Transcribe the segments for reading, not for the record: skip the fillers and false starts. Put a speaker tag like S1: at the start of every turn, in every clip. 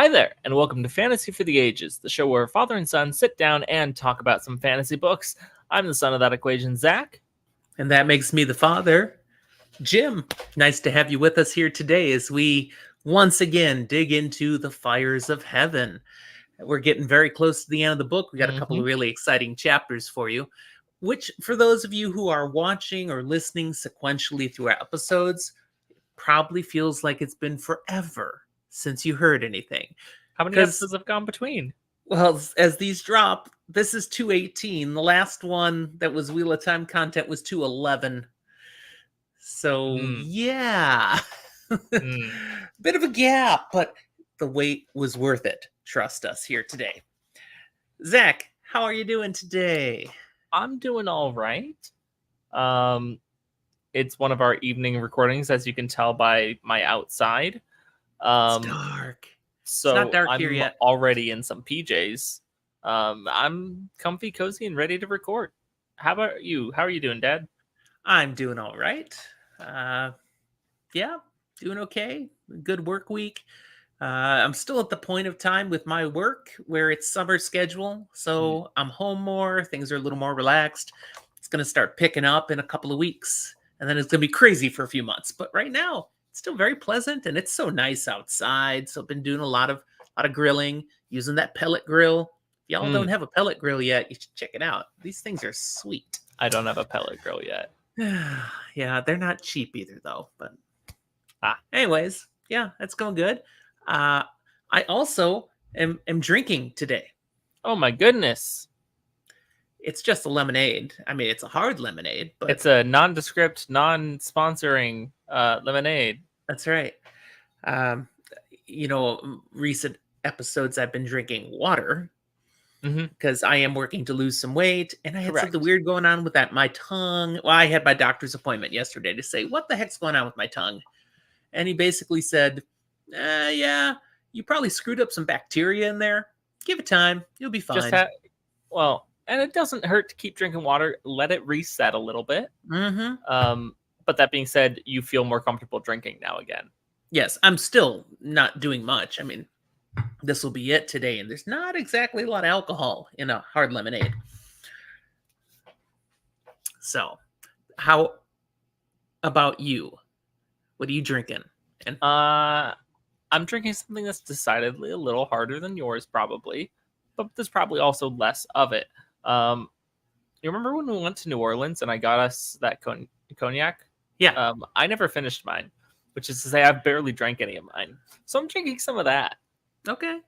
S1: Hi there, and welcome to Fantasy for the Ages, the show where father and son sit down and talk about some fantasy books. I'm the son of that equation, Zach.
S2: And that makes me the father, Jim. Nice to have you with us here today as we once again dig into the fires of heaven. We're getting very close to the end of the book. We got a couple of really exciting chapters for you, which for those of you who are watching or listening sequentially through our episodes, probably feels like it's been forever since you heard anything.
S1: How many episodes have gone between?
S2: Well, as these drop, this is 218. The last one that was Wheel of Time content was 211. So, yeah. Bit of a gap, but the wait was worth it. Trust us here today. Zach, how are you doing today?
S1: I'm doing all right. It's one of our evening recordings, as you can tell by my outside.
S2: It's dark.
S1: So
S2: it's not dark
S1: I'm
S2: here yet.
S1: Already in some PJs. I'm comfy, cozy, and ready to record. How about you? How are you doing, Dad?
S2: I'm doing all right. Yeah, doing okay. Good work week. I'm still at the point of time with my work where it's summer schedule, so I'm home more. Things are a little more relaxed. It's going to start picking up in a couple of weeks, and then it's going to be crazy for a few months. But right now, it's still very pleasant, and it's so nice outside. So I've been doing a lot of grilling, using that pellet grill. If y'all don't have a pellet grill yet, you should check it out. These things are sweet.
S1: I don't have a pellet grill yet.
S2: Yeah, they're not cheap either, though. But anyways, yeah, that's going good. I also am drinking today.
S1: Oh my goodness.
S2: It's just a lemonade. I mean, it's a hard lemonade, but
S1: it's a nondescript, non-sponsoring lemonade.
S2: That's right. Recent episodes I've been drinking water because I am working to lose some weight, and I had something weird going on with my tongue. Well, I had my doctor's appointment yesterday to say, what the heck's going on with my tongue? And he basically said, yeah, you probably screwed up some bacteria in there. Give it time. You'll be fine.
S1: And it doesn't hurt to keep drinking water. Let it reset a little bit. But that being said, you feel more comfortable drinking now again.
S2: Yes, I'm still not doing much. I mean, this will be it today, and there's not exactly a lot of alcohol in a hard lemonade. So, how about you? What are you drinking?
S1: And I'm drinking something that's decidedly a little harder than yours, probably, but there's probably also less of it. You remember when we went to New Orleans and I got us that cognac?
S2: Yeah.
S1: I never finished mine, which is to say I've barely drank any of mine. So I'm drinking some of that.
S2: Okay.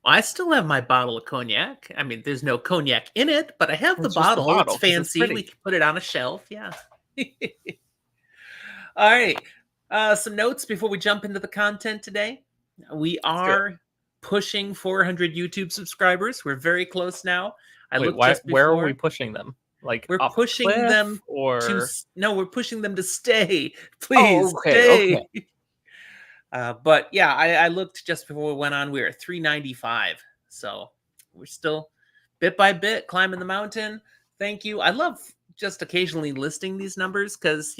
S2: Well, I still have my bottle of cognac. I mean, there's no cognac in it, but I have the bottle. It's fancy. We can put it on a shelf. Yeah. All right. Some notes before we jump into the content today. We are pushing 400 YouTube subscribers. We're very close now.
S1: Where are we pushing them? Like
S2: we're pushing them we're pushing them to stay. Please stay. Okay. But yeah, I looked just before we went on. We were at 395. So we're still bit by bit climbing the mountain. Thank you. I love just occasionally listing these numbers because,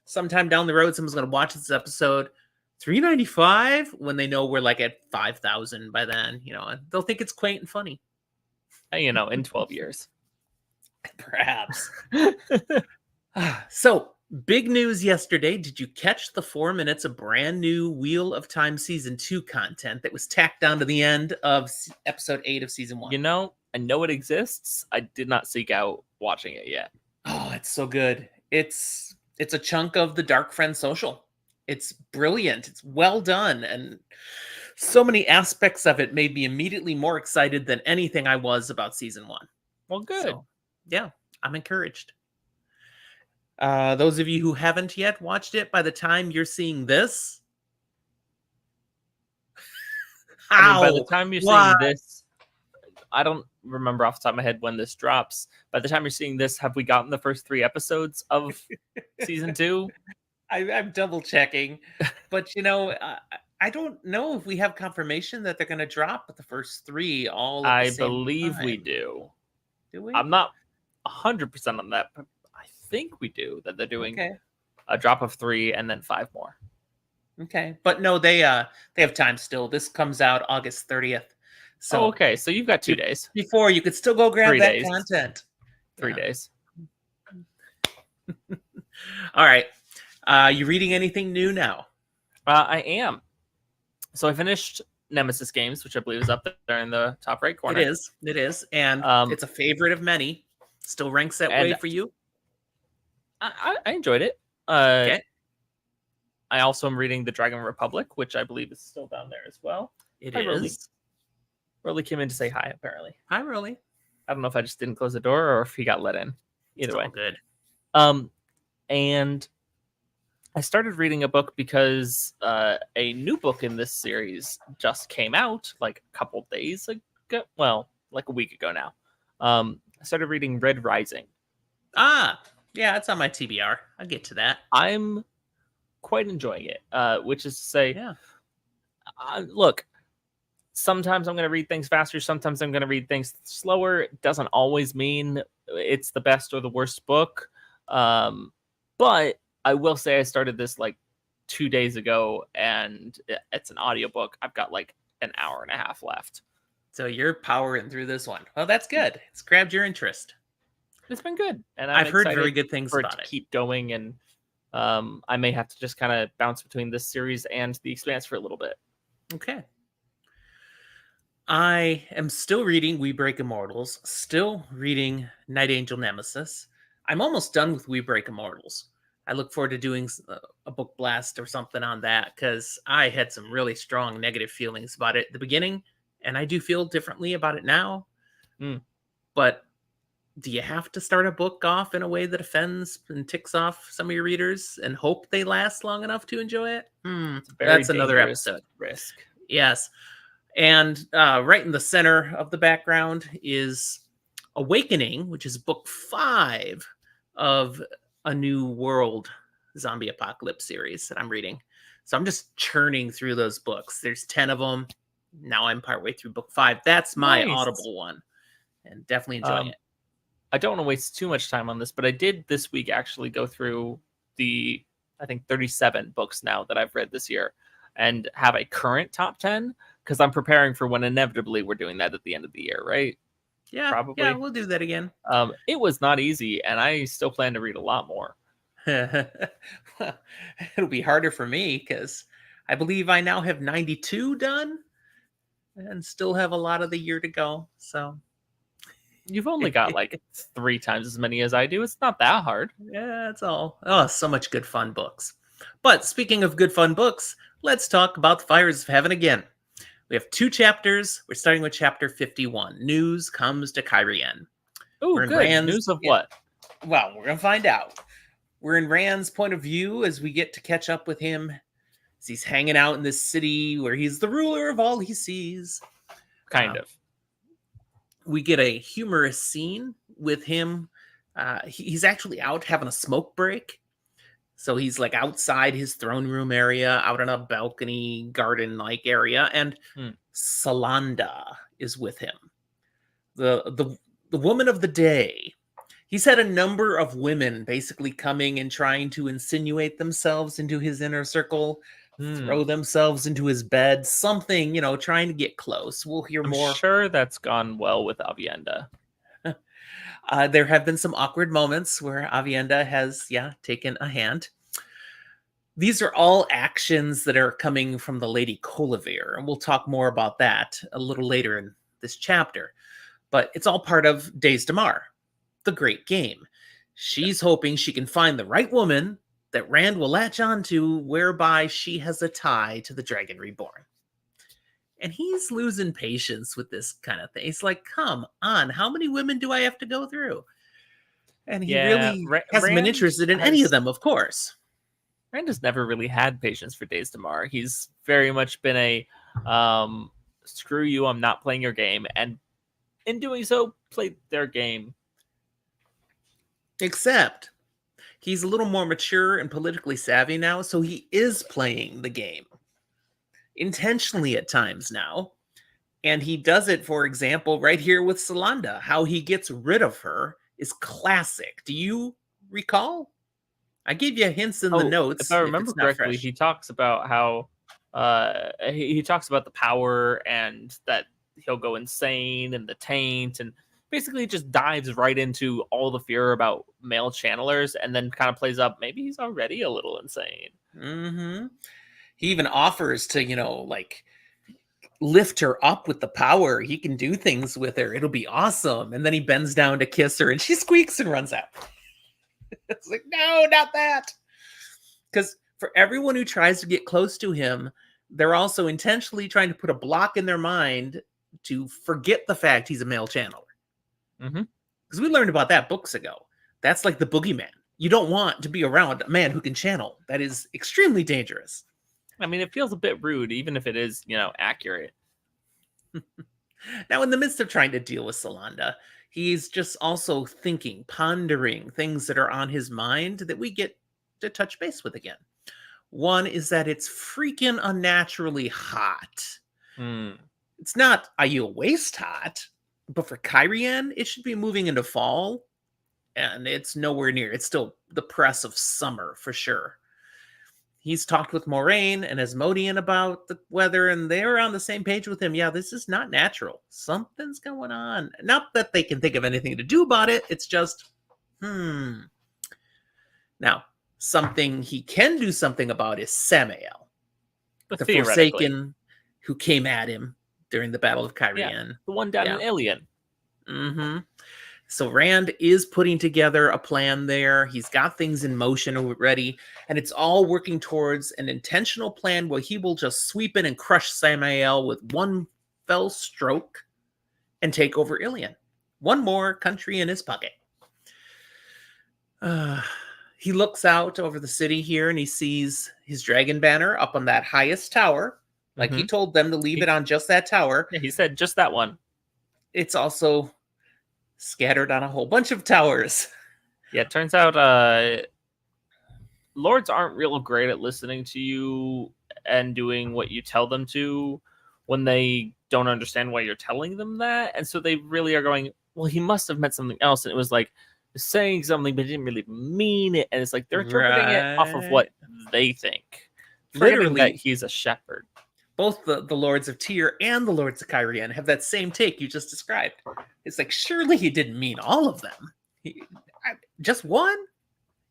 S2: sometime down the road, someone's going to watch this episode. 395 when they know we're like at 5,000 by then, and they'll think it's quaint and funny.
S1: In 12 years.
S2: Perhaps. So, big news yesterday. Did you catch the 4 minutes of brand new Wheel of Time Season 2 content that was tacked down to the end of Episode 8 of Season 1?
S1: I know it exists. I did not seek out watching it yet.
S2: Oh, it's so good. It's a chunk of the Dark Friend social. It's brilliant. It's well done. And so many aspects of it made me immediately more excited than anything I was about Season 1.
S1: Well, good.
S2: So, yeah, I'm encouraged. Those of you who haven't yet watched it, by the time you're seeing this...
S1: by the time you're seeing this... I don't remember off the top of my head when this drops. By the time you're seeing this, have we gotten the first 3 episodes of Season 2?
S2: I'm double checking. But, I don't know if we have confirmation that they're going to drop the first 3 all at the same
S1: believe
S2: time.
S1: We do.
S2: Do we?
S1: I'm not 100% on that, but I think we do, that they're doing a drop of 3 and then 5 more.
S2: Okay, but no, they have time still. This comes out August 30th,
S1: Oh,
S2: so
S1: okay. So you've got 2
S2: be-
S1: days,
S2: before you could still go grab
S1: 3
S2: that
S1: days,
S2: content.
S1: 3
S2: Yeah.
S1: days.
S2: All right. You reading anything new now?
S1: I am. So I finished Nemesis Games, which I believe is up there in the top right
S2: It
S1: corner.
S2: is. It is, and
S1: Um,
S2: it's a favorite of many. Still ranks that way
S1: and
S2: for you.
S1: I enjoyed it. Uh,
S2: Okay.
S1: I also am reading The Dragon Republic, which I believe is still down there as well.
S2: It
S1: Hi, Rolly.
S2: is.
S1: Rolly came in to say hi, apparently.
S2: Hi, Rolly.
S1: I don't know if I just didn't close the door or if he got let in.
S2: It's
S1: Either
S2: all
S1: way.
S2: good.
S1: And I started reading a book because a new book in this series just came out like a couple days ago. Well, like a week ago now. I started reading Red Rising.
S2: Ah, yeah, it's on my TBR. I'll get to that.
S1: I'm quite enjoying it, which is to say,
S2: Yeah.
S1: look, sometimes I'm going to read things faster, sometimes I'm going to read things slower. It doesn't always mean it's the best or the worst book. But I will say I started this like 2 days ago and it's an audiobook. I've got like an hour and a half left.
S2: So you're powering through this one. Well, that's good. It's grabbed your interest.
S1: It's been good. And I'm
S2: I've heard
S1: excited
S2: very good things
S1: for it
S2: about
S1: to
S2: it.
S1: keep going. And I may have to just kind of bounce between this series and The Expanse for a little bit.
S2: Okay. I am still reading We Break Immortals, still reading Night Angel Nemesis. I'm almost done with We Break Immortals. I look forward to doing a book blast or something on that because I had some really strong negative feelings about it at the beginning, and I do feel differently about it now.
S1: Mm.
S2: But do you have to start a book off in a way that offends and ticks off some of your readers and hope they last long enough to enjoy it?
S1: It's a very
S2: That's another
S1: dangerous
S2: episode.
S1: risk.
S2: Yes. And right in the center of the background is Awakening, which is book 5 of a New World zombie apocalypse series that I'm reading. So I'm just churning through those books. There's 10 of them. Now I'm partway through book 5. That's my
S1: Nice.
S2: Audible one. And definitely enjoying it.
S1: I don't want to waste too much time on this, but I did this week actually go through the, I think, 37 books now that I've read this year and have a current top 10 because I'm preparing for when inevitably we're doing that at the end of the year, right?
S2: Yeah,
S1: Probably.
S2: Yeah, we'll do that again.
S1: It was not easy, and I still plan to read a lot more.
S2: Well, it'll be harder for me because I believe I now have 92 done and still have a lot of the year to go. So
S1: You've only got like 3 times as many as I do. It's not that hard.
S2: yeah, that's all. Oh, so much good fun books. But speaking of good fun books, let's talk about the Fires of Heaven again. We have 2 chapters. We're starting with chapter 51. News comes to Kyrian.
S1: Oh,
S2: We're in
S1: good.
S2: Rand's,
S1: News of what?
S2: Well, we're going to find out. We're in Rand's point of view as we get to catch up with him as he's hanging out in this city where he's the ruler of all he sees.
S1: Kind of.
S2: We get a humorous scene with him. He's actually out having a smoke break. So he's like outside his throne room area, out in a balcony garden-like area, and Salanda is with him. The woman of the day. He's had a number of women basically coming and trying to insinuate themselves into his inner circle, throw themselves into his bed, something, trying to get close. We'll hear more.
S1: I'm sure that's gone well with Avienda.
S2: There have been some awkward moments where Avienda has, taken a hand. These are all actions that are coming from the Lady Colivere, and we'll talk more about that a little later in this chapter. But it's all part of Days Damar, the great game. She's hoping she can find the right woman that Rand will latch onto, whereby she has a tie to the Dragon Reborn. And he's losing patience with this kind of thing. He's like, come on, how many women do I have to go through? And he really hasn't been interested in any of them, of course.
S1: Rand has never really had patience for Days Damar. He's very much been a screw you, I'm not playing your game. And in doing so, played their game.
S2: Except he's a little more mature and politically savvy now, so he is playing the game. Intentionally at times now. And he does it, for example, right here with Salanda. How he gets rid of her is classic. Do you recall? I gave you hints in the
S1: Oh, if
S2: notes
S1: I
S2: if
S1: remember
S2: it's not
S1: correctly,
S2: fresh.
S1: he talks about how he talks about the power and that he'll go insane and the taint and basically just dives right into all the fear about male channelers and then kind of plays up maybe he's already a little insane.
S2: Mm-hmm. He even offers to, like lift her up with the power. He can do things with her. It'll be awesome. And then he bends down to kiss her and she squeaks and runs out. It's like, no, not that. Because for everyone who tries to get close to him, they're also intentionally trying to put a block in their mind to forget the fact he's a male channeler.
S1: Mm-hmm.
S2: Because we learned about that books ago. That's like the boogeyman. You don't want to be around a man who can channel. That is extremely dangerous.
S1: I mean, it feels a bit rude, even if it is, accurate.
S2: Now, in the midst of trying to deal with Solanda, he's just also thinking, pondering things that are on his mind that we get to touch base with again. One is that it's freaking unnaturally hot.
S1: Mm.
S2: It's not Aiel waist hot, but for Kyrian, it should be moving into fall, and it's nowhere near. It's still the press of summer for sure. He's talked with Moraine and Asmodean about the weather, and they're on the same page with him. Yeah, this is not natural. Something's going on. Not that they can think of anything to do about it. It's just, Now, something he can do something about is Samael,
S1: But
S2: the
S1: theoretically,
S2: Forsaken who came at him during the Battle of
S1: yeah,
S2: Kyrian.
S1: the one down
S2: Yeah.
S1: in Ilion.
S2: Mm-hmm. So Rand is putting together a plan there. He's got things in motion already, and it's all working towards an intentional plan where he will just sweep in and crush Samael with one fell stroke and take over Ilion. One more country in his pocket. He looks out over the city here and he sees his dragon banner up on that highest tower. Like he
S1: Mm-hmm.
S2: told them to leave it on just that tower.
S1: Yeah, he said just that one.
S2: It's also scattered on a whole bunch of towers.
S1: Yeah, it turns out lords aren't real great at listening to you and doing what you tell them to when they don't understand why you're telling them that. And so they really are going, well, he must have meant something else. And it was like saying something, but he didn't really mean it. And it's like they're interpreting it off of what they think, forgetting that
S2: Literally,
S1: he's a shepherd.
S2: both the Lords of Tyr and the Lords of Kyrian have that same take you just described. It's like, surely he didn't mean all of them. Just one?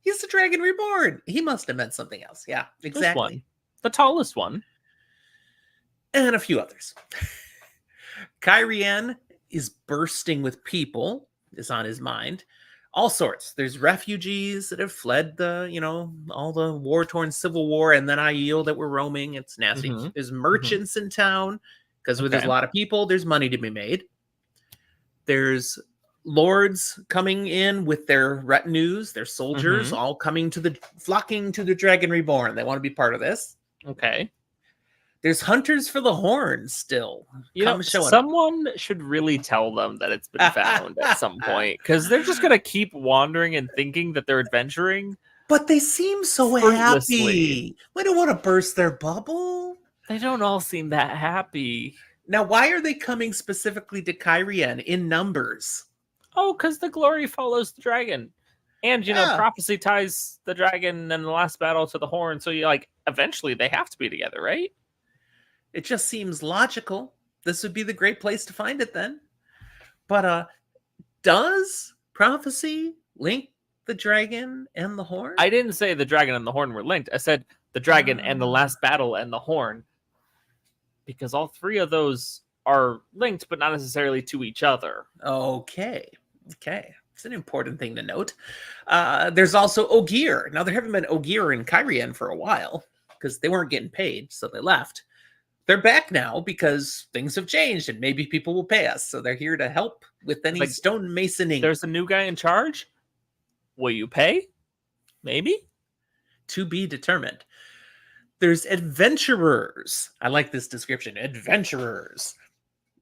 S2: He's the Dragon Reborn. He must have meant something else. Yeah, exactly.
S1: One. The tallest one.
S2: And a few others. Kyrian is bursting with people, is on his mind. All sorts. There's refugees that have fled all the war-torn civil war, and then Aiel that were roaming. It's nasty.
S1: Mm-hmm.
S2: There's merchants in town, because where there's a lot of people, there's money to be made. There's lords coming in with their retinues, their soldiers, all flocking to the Dragon Reborn. They want to be part of this.
S1: Okay.
S2: There's hunters for the horn still.
S1: Someone should really tell them that it's been found at some point, because they're just gonna keep wandering and thinking that they're adventuring.
S2: But they seem so happy. We don't want to burst their bubble.
S1: They don't all seem that happy.
S2: Now, why are they coming specifically to Kyrian in numbers?
S1: Oh, because the glory follows the dragon. And, prophecy ties the dragon and the last battle to the horn. So, eventually they have to be together, right?
S2: It just seems logical. This would be the great place to find it then. But does prophecy link the dragon and the horn?
S1: I didn't say the dragon and the horn were linked. I said the dragon and the last battle and the horn. Because all three of those are linked, but not necessarily to each other.
S2: Okay. It's an important thing to note. There's also Ogier. Now, there haven't been Ogier in Kyrian for a while because they weren't getting paid, so they left. They're back now because things have changed and maybe people will pay us. So they're here to help with any stonemasoning.
S1: There's a new guy in charge. Will you pay? Maybe.
S2: To be determined. There's adventurers. I like this description. Adventurers.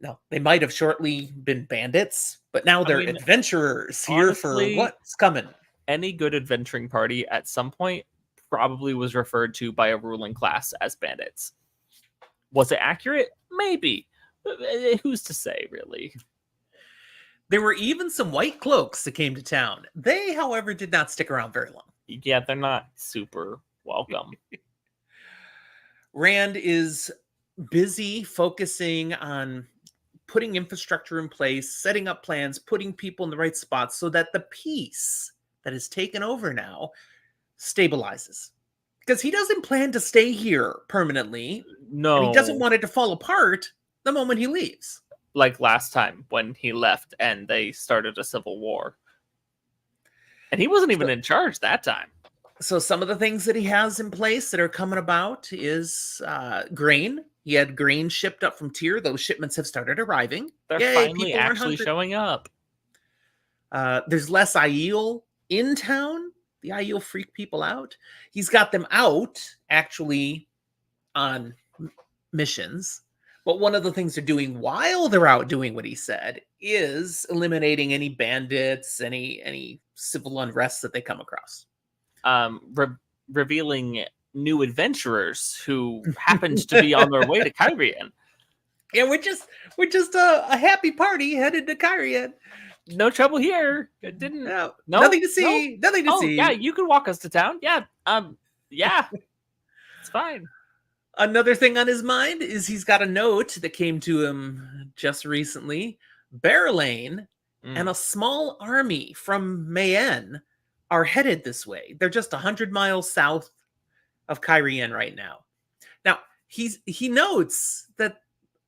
S2: No, they might have shortly been bandits, but now they're adventurers here honestly, for what's coming.
S1: Any good adventuring party at some point probably was referred to by a ruling class as bandits. Was it accurate? Maybe. Who's to say, really?
S2: There were even some white cloaks that came to town. They, however, did not stick around very long.
S1: Yeah, they're not super welcome.
S2: Rand is busy focusing on putting infrastructure in place, setting up plans, putting people in the right spots so that the peace that is taken over now stabilizes. Because he doesn't plan to stay here permanently, and he doesn't
S1: No,
S2: want it to fall apart the moment he leaves.
S1: like last time when he left and they started a civil war. And he wasn't even
S2: So,
S1: in charge that time.
S2: so some of the things that he has in place that are coming about is grain. He had grain shipped up from Tyr. Those shipments have started arriving.
S1: They're
S2: Yay,
S1: finally
S2: people aren't
S1: actually
S2: hungry.
S1: showing up.
S2: There's less Aiel in town. The Aiel freak people out. He's got them out, actually, on missions. But one of the things they're doing while they're out doing what he said is eliminating any bandits, any civil unrest that they come across.
S1: Revealing new adventurers who happened to be on their way to Kyrian.
S2: Yeah, we're just a happy party headed to Kyrian.
S1: No trouble here. It didn't.
S2: No,
S1: No,
S2: nothing to see.
S1: no?
S2: Nothing to
S1: Oh
S2: see.
S1: yeah, you can walk us to town. Yeah. Yeah. It's fine.
S2: Another thing on his mind is he's got a note that came to him just recently. Barrelane and a small army from Mayenne are headed this way. They're just 100 miles south of Kyrian right now. Now, he notes that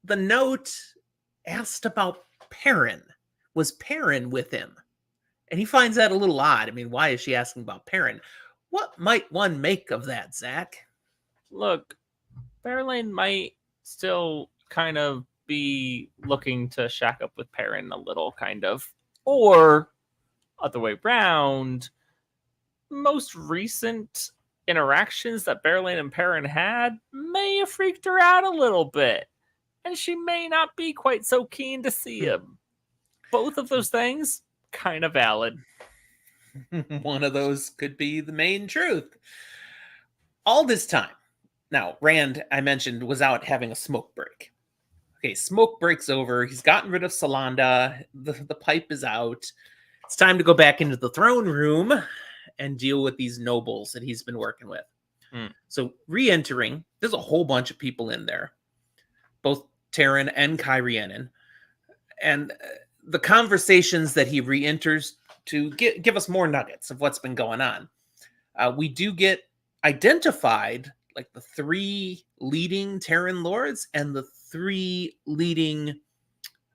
S2: the note asked about Perrin. Was Perrin with him? And he finds that a little odd. I mean, why is she asking about Perrin? What might one make of that, Zach?
S1: Look, Fairlane might still kind of be looking to shack up with Perrin a little, kind of. Or, other way round, most recent interactions that Fairlane and Perrin had may have freaked her out a little bit. And she may not be quite so keen to see him. Both of those things, kind of valid.
S2: One of those could be the main truth. All this time, now, Rand, I mentioned, was out having a smoke break. Okay, smoke breaks over. He's gotten rid of Solanda. The pipe is out. It's time to go back into the throne room and deal with these nobles that he's been working with. So, re-entering, there's a whole bunch of people in there, both Terran and Kyrianan. And the conversations that he re-enters to give us more nuggets of what's been going on. We do get identified like the 3 leading Terran lords and the 3 leading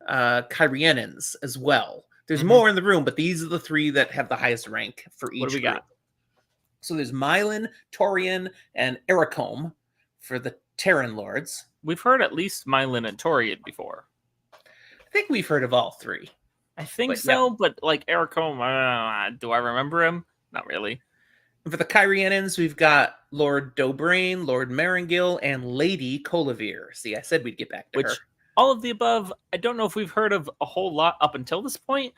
S2: Kyrianans as well. There's more in the room, but these are the 3 that have the highest rank for each
S1: What do we got?
S2: So there's Mylan, Torian, and Ericombe for the Terran lords.
S1: We've heard at least Mylan and Torian before.
S2: I think we've heard of all 3.
S1: I think so, but like Ericombe, do I remember him? Not really.
S2: And for the Kyrianans, we've got Lord Dobrain, Lord Marengil, and Lady Colavir. See, I said we'd get back to her.
S1: All of the above, I don't know if we've heard of a whole lot up until this point,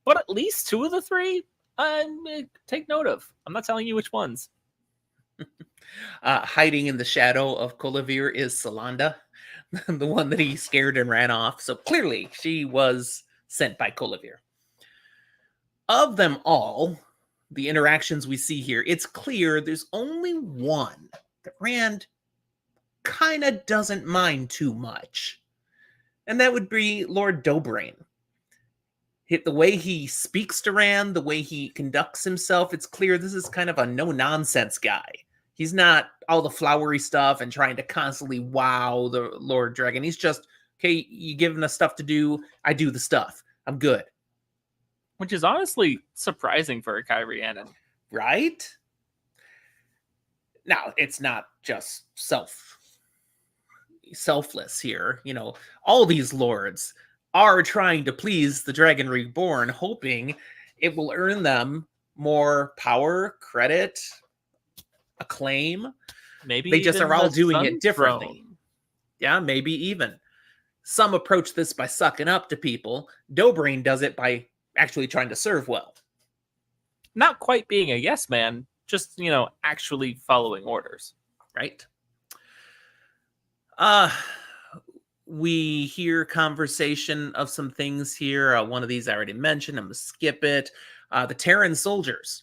S1: but at least 2 of the 3, take note of. I'm not telling you which ones.
S2: Hiding in the shadow of Colavir is Solanda, the one that he scared and ran off. So clearly, she was sent by Colavir. Of them all, the interactions we see here, it's clear there's only one that Rand kind of doesn't mind too much. And that would be Lord Dobrain. The way he speaks to Rand, the way he conducts himself, it's clear this is kind of a no-nonsense guy. He's not all the flowery stuff and trying to constantly wow the Lord Dragon. He's just, okay, you giving us stuff to do, I do the stuff. I'm good.
S1: Which is honestly surprising for a Kyrianan.
S2: Right? Now, it's not just selfless here. You know, all these lords are trying to please the Dragon Reborn, hoping it will earn them more power, credit, acclaim.
S1: Maybe
S2: they just are all doing it differently.
S1: Throne.
S2: Yeah, maybe even. Some approach this by sucking up to people. Dobrain does it by actually trying to serve well.
S1: Not quite being a yes man, just, actually following orders.
S2: Right? We hear conversation of some things here. One of these I already mentioned. I'm going to skip it. The Terran soldiers.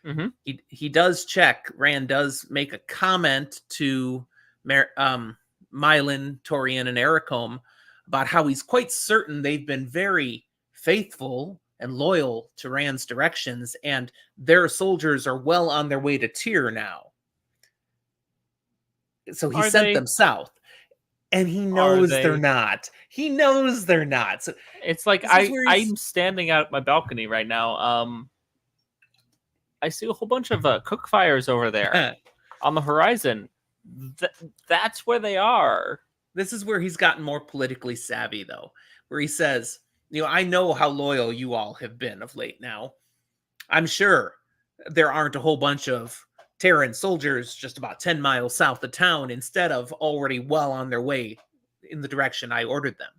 S1: Mm-hmm.
S2: He does check. Rand does make a comment to Mylan, Torian, and Ericombe about how he's quite certain they've been very faithful and loyal to Rand's directions, and their soldiers are well on their way to Tyr now. So he
S1: Are
S2: sent
S1: they?
S2: them south. And he
S1: Are
S2: knows they're
S1: they?
S2: not. He knows they're not. So
S1: It's like
S2: this is where he's
S1: I'm standing out at my balcony right now. I see a whole bunch of cook fires over there on the horizon. That's where they are.
S2: this is where he's gotten more politically savvy, though, where he says, I know how loyal you all have been of late now. I'm sure there aren't a whole bunch of Terran soldiers just about 10 miles south of town instead of already well on their way in the direction I ordered them.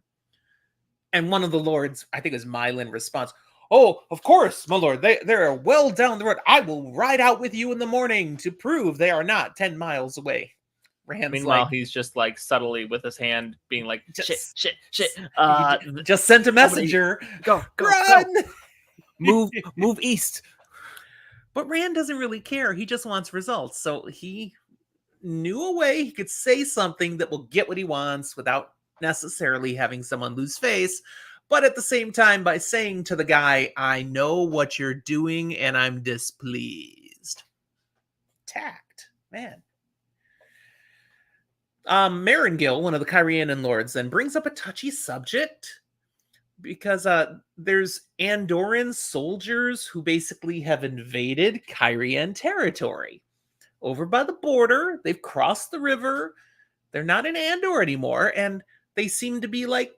S2: And one of the lords, I think it was Mylan, responds, "Oh, of course, my lord. They're well down the road. I will ride out with you in the morning to prove they are not 10 miles away." Rand's
S1: Meanwhile,
S2: like,
S1: he's just like subtly with his hand being like,
S2: just,
S1: shit.
S2: just sent a messenger.
S1: Go,
S2: Run!
S1: Move east.
S2: But Rand doesn't really care. He just wants results. So he knew a way he could say something that will get what he wants without necessarily having someone lose face. But at the same time, by saying to the guy, "I know what you're doing and I'm displeased." Tact, man. Marengil, one of the Kyrianan lords, then brings up a touchy subject because there's Andoran soldiers who basically have invaded Kyrian territory. Over by the border, they've crossed the river. They're not in Andor anymore, and they seem to be like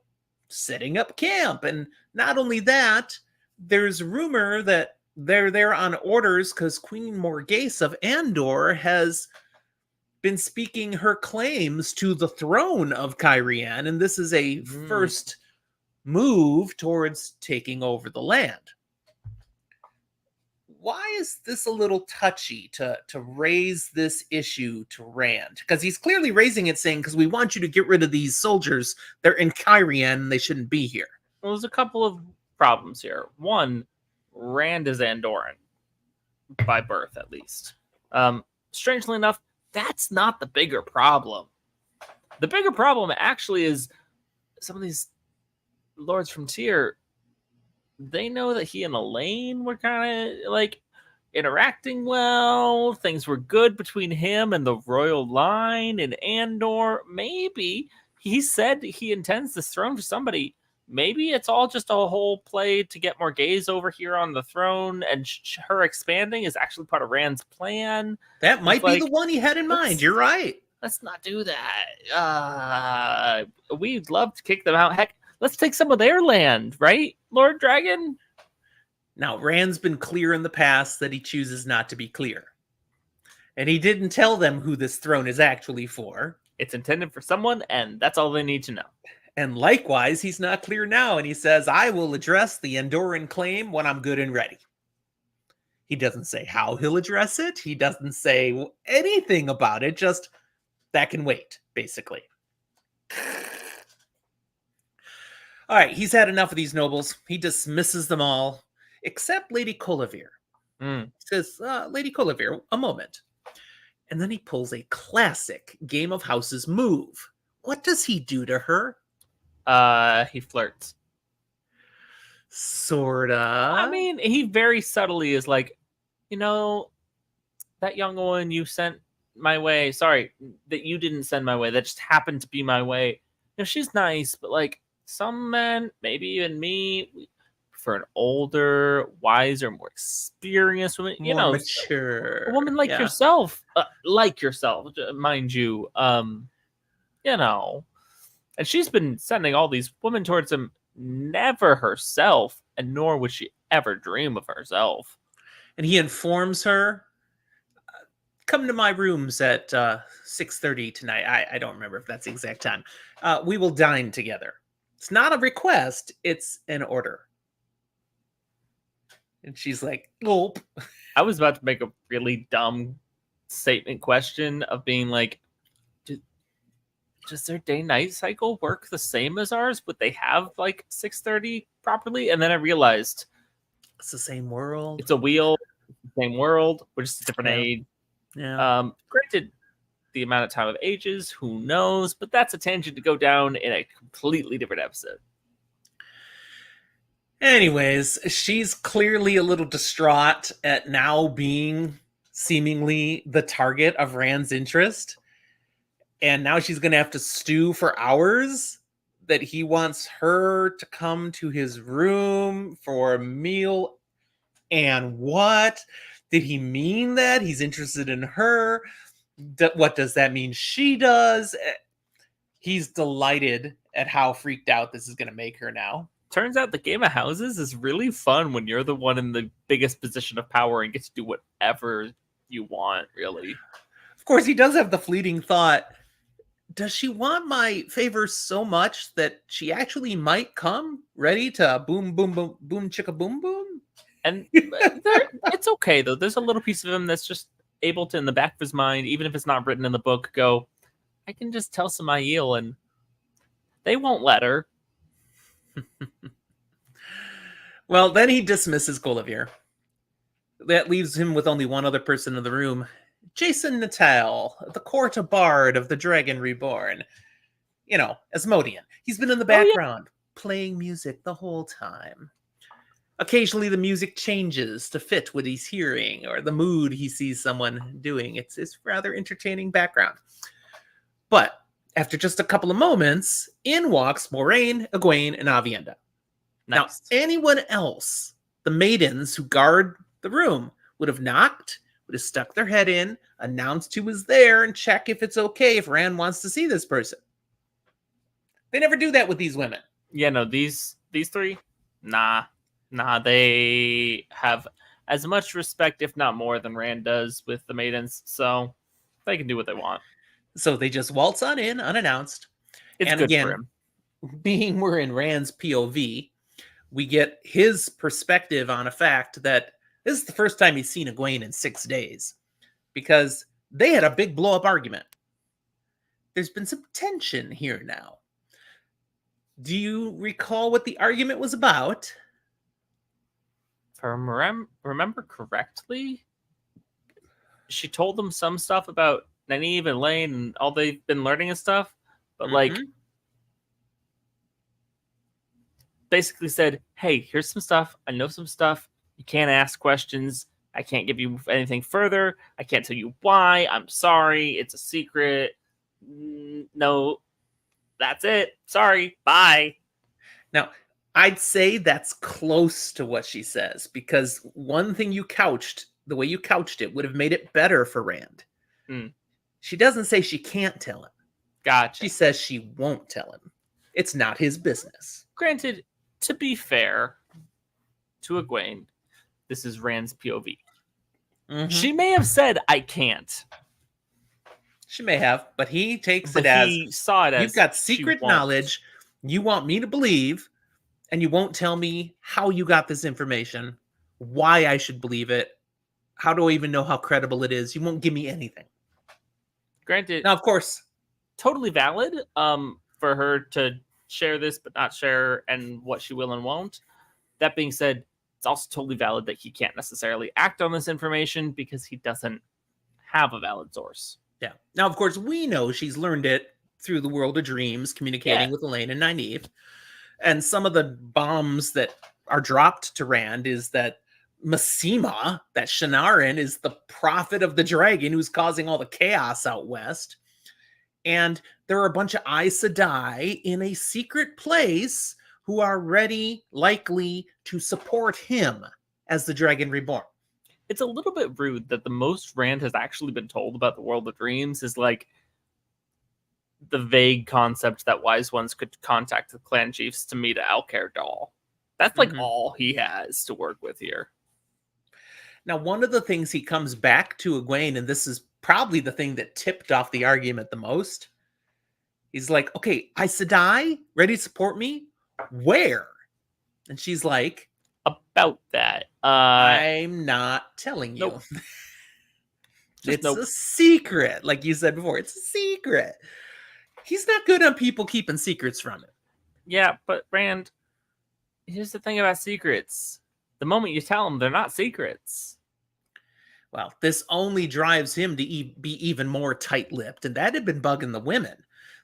S2: setting up camp. And not only that, there's rumor that they're there on orders because Queen Morghese of Andor has been speaking her claims to the throne of Kyrian, and this is a first move towards taking over the land. Why is this a little touchy to raise this issue to Rand? Because he's clearly raising it saying, because we want you to get rid of these soldiers. They're in Kyrian and they shouldn't be here.
S1: Well, there's a couple of problems here. One, Rand is Andoran, by birth at least. Strangely enough, that's not the bigger problem. The bigger problem actually is some of these lords from Tyr, they know that he and Elaine were kind of like interacting well. Things were good between him and the royal line in Andor. Maybe he said he intends this throne for somebody. Maybe it's all just a whole play to get Morghese over here on the throne, and her expanding is actually part of Rand's plan.
S2: That might be the one he had in mind. You're right.
S1: Let's not do that. We'd love to kick them out. Heck, let's take some of their land, right, Lord Dragon?
S2: Now, Rand's been clear in the past that he chooses not to be clear. And he didn't tell them who this throne is actually for.
S1: It's intended for someone, and that's all they need to know.
S2: And likewise, he's not clear now, and he says, "I will address the Andoran claim when I'm good and ready." He doesn't say how he'll address it. He doesn't say anything about it. Just, that can wait, basically. All right, he's had enough of these nobles. He dismisses them all, except Lady Colavir. He says, "Lady Colavir, a moment." And then he pulls a classic Game of Houses move. What does he do to her?
S1: He flirts.
S2: Sorta.
S1: I mean, he very subtly is like, that young woman you sent my way, sorry, that you didn't send my way, that just happened to be my way. She's nice, but like some men, maybe even me, we prefer an older, wiser, more experienced woman.
S2: More mature.
S1: A woman like yourself, mind you. And she's been sending all these women towards him, never herself, and nor would she ever dream of herself.
S2: And he informs her, "Come to my rooms at 6:30 tonight." I don't remember if that's the exact time. "We will dine together." It's not a request, it's an order. And she's like, "Gulp."
S1: I was about to make a really dumb statement question of being like, does their day-night cycle work the same as ours? Would they have like 6:30 properly? And then I realized
S2: it's the same world.
S1: It's a wheel. same world, which is a different
S2: Yeah.
S1: age.
S2: Yeah.
S1: Granted, the amount of time of ages, who knows? But that's a tangent to go down in a completely different episode.
S2: Anyways, she's clearly a little distraught at now being seemingly the target of Rand's interest. And now she's going to have to stew for hours that he wants her to come to his room for a meal. And what? Did he mean that? He's interested in her. What does that mean she does? He's delighted at how freaked out this is going to make her now.
S1: Turns out the game of houses is really fun when you're the one in the biggest position of power and get to do whatever you want, really.
S2: Of course, he does have the fleeting thought, does she want my favor so much that she actually might come ready to boom, boom, boom, boom, chicka, boom, boom?
S1: And it's okay, though. There's a little piece of him that's just able to, in the back of his mind, even if it's not written in the book, go, I can just tell Samael and they won't let her.
S2: Well, then he dismisses Guinevere. That leaves him with only one other person in the room. Jason Natal, the court bard of the Dragon Reborn. You know, Asmodean. He's been in the background, playing music the whole time. Occasionally the music changes to fit what he's hearing or the mood he sees someone doing. It's rather entertaining background. But after just a couple of moments, in walks Moraine, Egwene, and Aviendha.
S1: Nice.
S2: Now, anyone else, the maidens who guard the room, would have knocked, would have stuck their head in, announced who was there, and check if it's okay if Rand wants to see this person. They never do that with these women.
S1: Yeah, no, these three, nah, they have as much respect, if not more, than Rand does with the maidens, so they can do what they want.
S2: So they just waltz on in unannounced.
S1: It's
S2: and
S1: good
S2: again,
S1: for him.
S2: Being we're in Rand's POV, we get his perspective on a fact that this is the first time he's seen Egwene in 6 days, because they had a big blow-up argument. There's been some tension here now. Do you recall what the argument was about?
S1: If I remember correctly, she told them some stuff about Nynaeve and Lane and all they've been learning and stuff, but like basically said, hey, here's some stuff. I know some stuff. You can't ask questions. I can't give you anything further. I can't tell you why. I'm sorry. It's a secret. No, that's it. Sorry. Bye.
S2: Now, I'd say that's close to what she says, because one thing you couched, the way you couched it, would have made it better for Rand. She doesn't say she can't tell him.
S1: Gotcha.
S2: She says she won't tell him. It's not his business.
S1: Granted, to be fair to Egwene, this is Rand's POV. She may have said, I can't.
S2: She may have, but he takes it as,
S1: he saw it as,
S2: you've got secret knowledge you want me to believe, and you won't tell me how you got this information, why I should believe it, how do I even know how credible it is? You won't give me anything.
S1: Granted,
S2: now, of course,
S1: totally valid for her to share this but not share and what she will and won't. That being said, it's also totally valid that he can't necessarily act on this information because he doesn't have a valid source.
S2: Yeah. Now, of course, we know she's learned it through the world of dreams, communicating with Elaine and Nynaeve. And some of the bombs that are dropped to Rand is that Masema, that Shanarin, is the prophet of the dragon who's causing all the chaos out west. And there are a bunch of Aes Sedai in a secret place who are ready, likely, to support him as the Dragon Reborn.
S1: It's a little bit rude that the most Rand has actually been told about the world of dreams is like the vague concept that wise ones could contact the clan chiefs to meet Alcair Doll. That's like all he has to work with here.
S2: Now, one of the things he comes back to Egwene, and this is probably the thing that tipped off the argument the most, he's like, okay, Aes Sedai, ready to support me? Where? And she's like,
S1: about that.
S2: I'm not telling you.
S1: Nope.
S2: It's a secret. Like you said before, it's a secret. He's not good on people keeping secrets from him.
S1: Yeah, but Rand, here's the thing about secrets. The moment you tell them, they're not secrets.
S2: Well, this only drives him to be even more tight-lipped, and that had been bugging the women.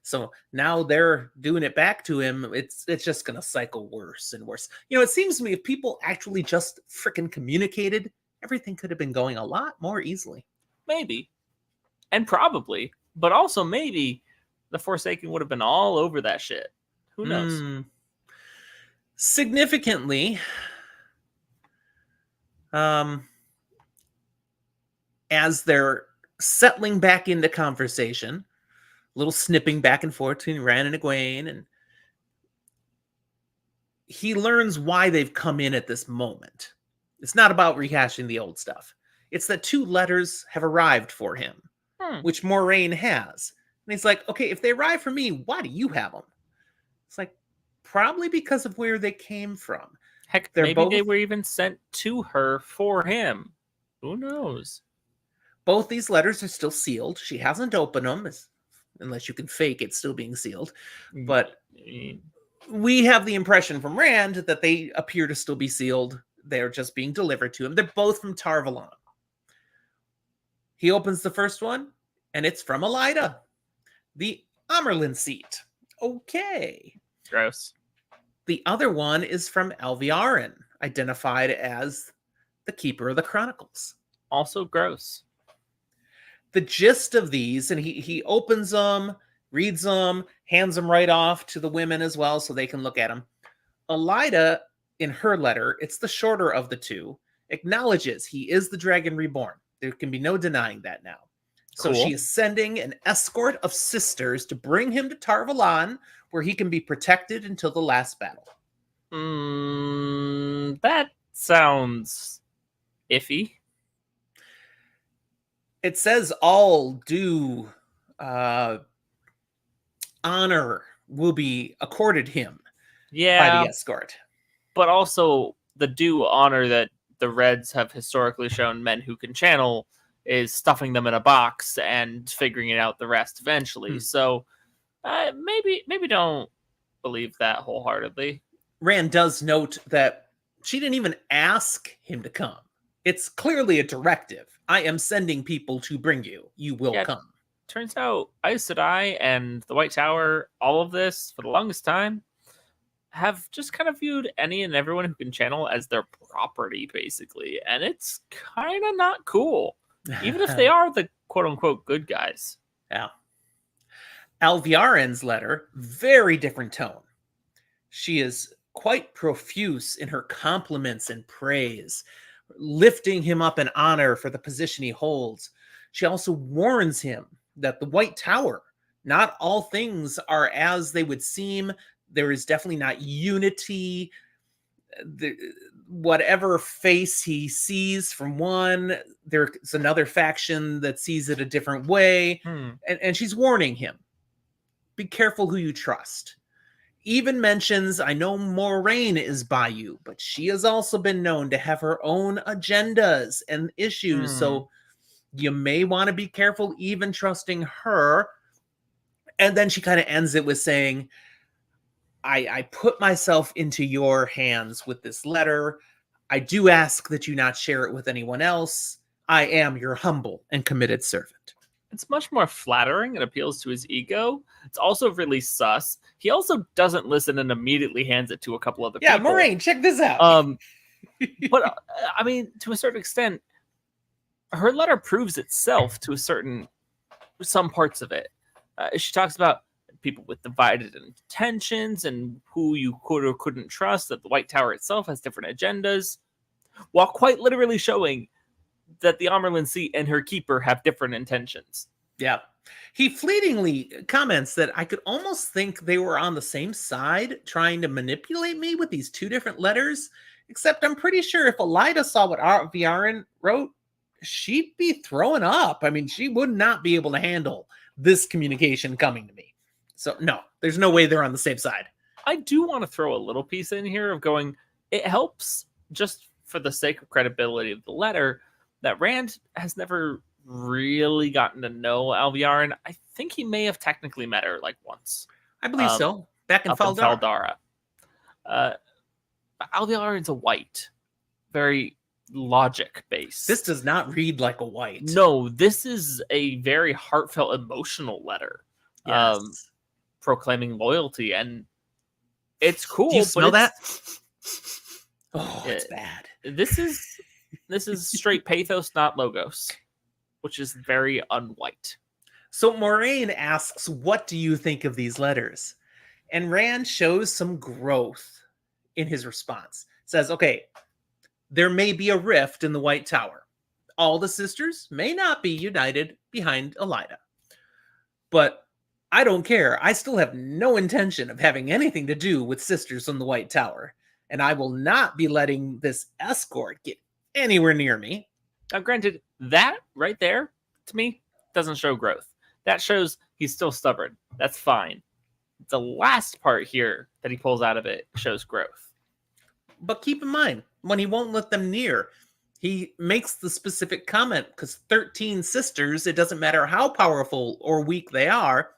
S2: So now they're doing it back to him. It's just going to cycle worse and worse. It seems to me if people actually just freaking communicated, everything could have been going a lot more easily.
S1: Maybe. And probably. But also maybe the Forsaken would have been all over that shit. Who knows?
S2: Significantly, as they're settling back into conversation, a little snipping back and forth between Rand and Egwene, and he learns why they've come in at this moment. It's not about rehashing the old stuff. It's that 2 letters have arrived for him, which Moraine has. And he's like, okay, if they arrive for me, why do you have them? It's like, probably because of where they came from.
S1: Heck, maybe they were even sent to her for him. Who knows?
S2: Both these letters are still sealed. She hasn't opened them, unless you can fake it still being sealed. But we have the impression from Rand that they appear to still be sealed. They're just being delivered to him. They're both from Tar Valon. He opens the first one, and it's from Elaida, the Amerlin seat. Okay.
S1: Gross.
S2: The other one is from Alviarin, identified as the Keeper of the Chronicles.
S1: Also gross.
S2: The gist of these, and he opens them, reads them, hands them right off to the women as well so they can look at them. Elaida, in her letter, it's the shorter of the 2, acknowledges he is the Dragon Reborn. There can be no denying that now. So she is sending an escort of sisters to bring him to Tar Valon, where he can be protected until the last battle.
S1: That sounds iffy.
S2: It says all due honor will be accorded him by the escort.
S1: But also the due honor that the Reds have historically shown men who can channel is stuffing them in a box and figuring it out the rest eventually. So maybe don't believe that wholeheartedly.
S2: Rand does note that she didn't even ask him to come. It's clearly a directive. I am sending people to bring you. You will come.
S1: Turns out Aes Sedai and the White Tower, all of this, for the longest time, have just kind of viewed any and everyone who can channel as their property, basically. And it's kind of not cool. Even if they are the quote-unquote good guys.
S2: Yeah. Alviarin's letter, very different tone. She is quite profuse in her compliments and praise, lifting him up in honor for the position he holds. She also warns him that the White Tower, not all things are as they would seem. There is definitely not unity. Whatever face he sees from one, there's another faction that sees it a different way. And she's warning him, be careful who you trust. Even mentions, I know Moraine is by you, but she has also been known to have her own agendas and issues. So you may want to be careful even trusting her. And then she kind of ends it with saying, I put myself into your hands with this letter. I do ask that you not share it with anyone else. I am your humble and committed servant.
S1: It's much more flattering. It appeals to his ego. It's also really sus. He also doesn't listen and immediately hands it to a couple other people.
S2: Yeah, Moraine, check this out.
S1: But I mean, to a certain extent, her letter proves itself to some parts of it. She talks about people with divided intentions and who you could or couldn't trust, that the White Tower itself has different agendas, while quite literally showing that the Amerlin seat and her keeper have different intentions.
S2: Yeah. He fleetingly comments that I could almost think they were on the same side trying to manipulate me with these 2 different letters, except I'm pretty sure if Elaida saw what Viarin wrote, she'd be throwing up. I mean, she would not be able to handle this communication coming to me. So no, there's no way they're on the same side.
S1: I do want to throw a little piece in here of going, it helps just for the sake of credibility of the letter that Rand has never really gotten to know Alviarin. I think he may have technically met her like once.
S2: I believe so. Back in Faldara.
S1: Alviarin's a white, very logic based.
S2: This does not read like a white.
S1: No, this is a very heartfelt, emotional letter,
S2: Yes.
S1: proclaiming loyalty, and it's cool.
S2: Do you
S1: but
S2: smell
S1: it's,
S2: that? Oh, it's bad.
S1: This is straight pathos, not logos, which is very unwhite.
S2: So Moraine asks, what do you think of these letters? And Rand shows some growth in his response. Says, okay, there may be a rift in the White Tower. All the sisters may not be united behind Elaida. But I don't care. I still have no intention of having anything to do with sisters on the White Tower. And I will not be letting this escort get anywhere near me.
S1: Now, granted, that right there, to me, doesn't show growth. That shows he's still stubborn. That's fine. The last part here that he pulls out of it shows growth.
S2: But keep in mind, when he won't let them near, he makes the specific comment, because 13 sisters, it doesn't matter how powerful or weak they are,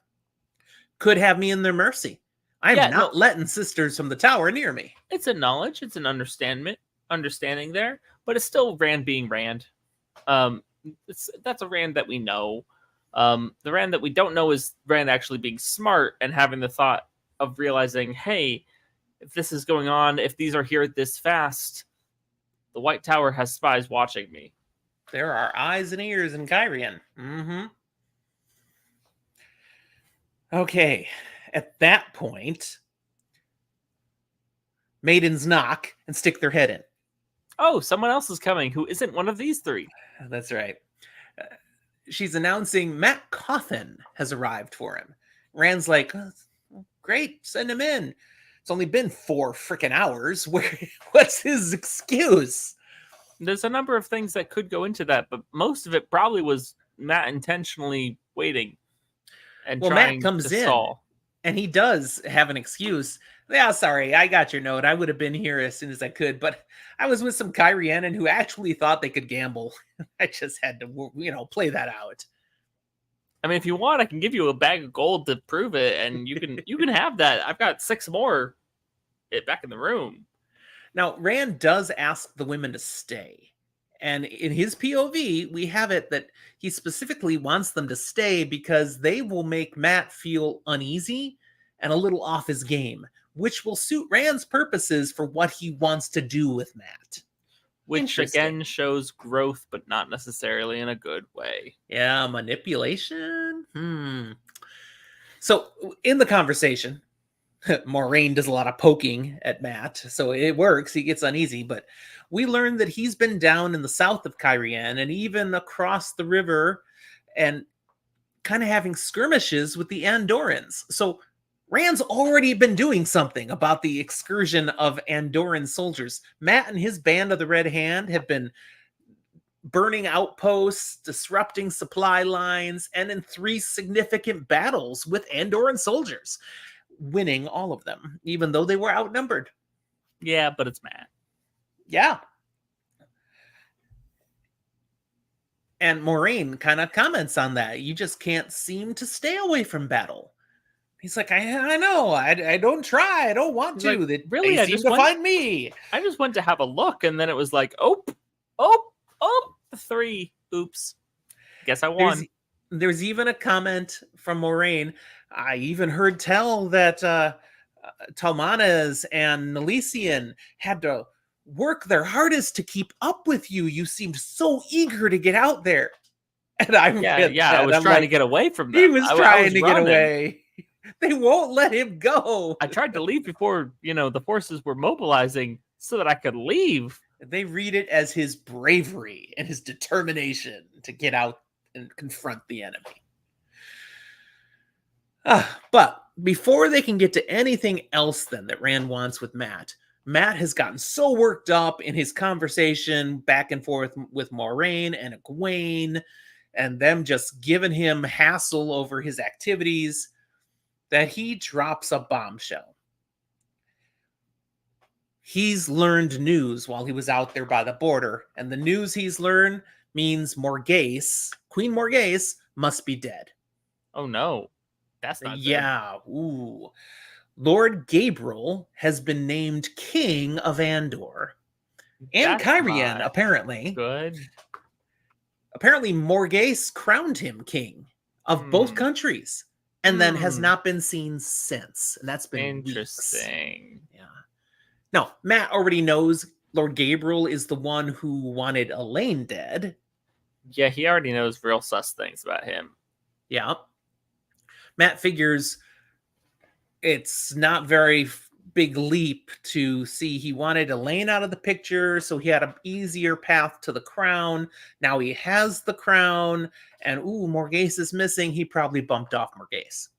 S2: could have me in their mercy. I'm not letting sisters from the tower near me.
S1: It's a knowledge, it's an understanding there, but it's still Rand being Rand. That's a Rand that we know. The Rand that we don't know is Rand actually being smart and having the thought of realizing, hey, if this is going on, if these are here this fast, the White Tower has spies watching me.
S2: There are eyes and ears in Kyrian. Okay, at that point, maidens knock and stick their head in.
S1: Oh, someone else is coming who isn't one of these three.
S2: That's right. She's announcing Matt Cawthon has arrived for him. Rand's like, oh, great, send him in. It's only been 4 freaking hours. What's his excuse?
S1: There's a number of things that could go into that, but most of it probably was Matt intentionally waiting and trying
S2: Matt comes
S1: to
S2: in,
S1: stall.
S2: And he does have an excuse. Yeah, sorry, I got your note. I would have been here as soon as I could, but I was with some Kyrianan who actually thought they could gamble. I just had to, play that out.
S1: I mean, if you want, I can give you a bag of gold to prove it, and you can have that. I've got 6 more back in the room.
S2: Now, Rand does ask the women to stay. And in his POV, we have it that he specifically wants them to stay because they will make Matt feel uneasy and a little off his game, which will suit Rand's purposes for what he wants to do with Matt.
S1: Which, again, shows growth, but not necessarily in a good way.
S2: Yeah, manipulation? So, in the conversation, Moraine does a lot of poking at Matt, so it works. He gets uneasy, but we learn that he's been down in the south of Kyrian and even across the river and kind of having skirmishes with the Andorrans. So Rand's already been doing something about the excursion of Andorran soldiers. Matt and his band of the Red Hand have been burning outposts, disrupting supply lines, and in 3 significant battles with Andorran soldiers, winning all of them, even though they were outnumbered.
S1: Yeah, but it's Matt.
S2: Yeah. And Moraine kind of comments on that. You just can't seem to stay away from battle. He's like, I know. I don't try. I don't want to.
S1: Like,
S2: really, they seem to find me.
S1: I just went to have a look, and then it was like, 3. Oops. Guess I won.
S2: There's even a comment from Moraine. I even heard tell that Talmanas and Nelician had to work their hardest to keep up with you. You seemed so eager to get out there. And I
S1: was trying to get away from them.
S2: He was trying to get away. They won't let him go.
S1: I tried to leave before, the forces were mobilizing so that I could leave.
S2: They read it as his bravery and his determination to get out and confront the enemy. But before they can get to anything else then that Rand wants with Matt has gotten so worked up in his conversation back and forth with Moraine and Egwene and them just giving him hassle over his activities that he drops a bombshell. He's learned news while he was out there by the border, and the news he's learned means Morghese, Queen Morghese, must be dead.
S1: Oh no. That's not
S2: good. Ooh. Lord Gabriel has been named King of Andor. and
S1: That's
S2: Kyrian,
S1: not
S2: apparently.
S1: good.
S2: Apparently, Morghese crowned him king of both
S1: Hmm.
S2: countries and then has
S1: Hmm.
S2: not been seen since. And that's been weeks.
S1: Interesting.
S2: Yeah. No, Matt already knows Lord Gabriel is the one who wanted Elaine dead.
S1: Yeah, he already knows real sus things about him.
S2: Yeah. Matt figures it's not very big leap to see he wanted Elaine out of the picture, so he had an easier path to the crown. Now he has the crown, and Morghese is missing. He probably bumped off Morghese.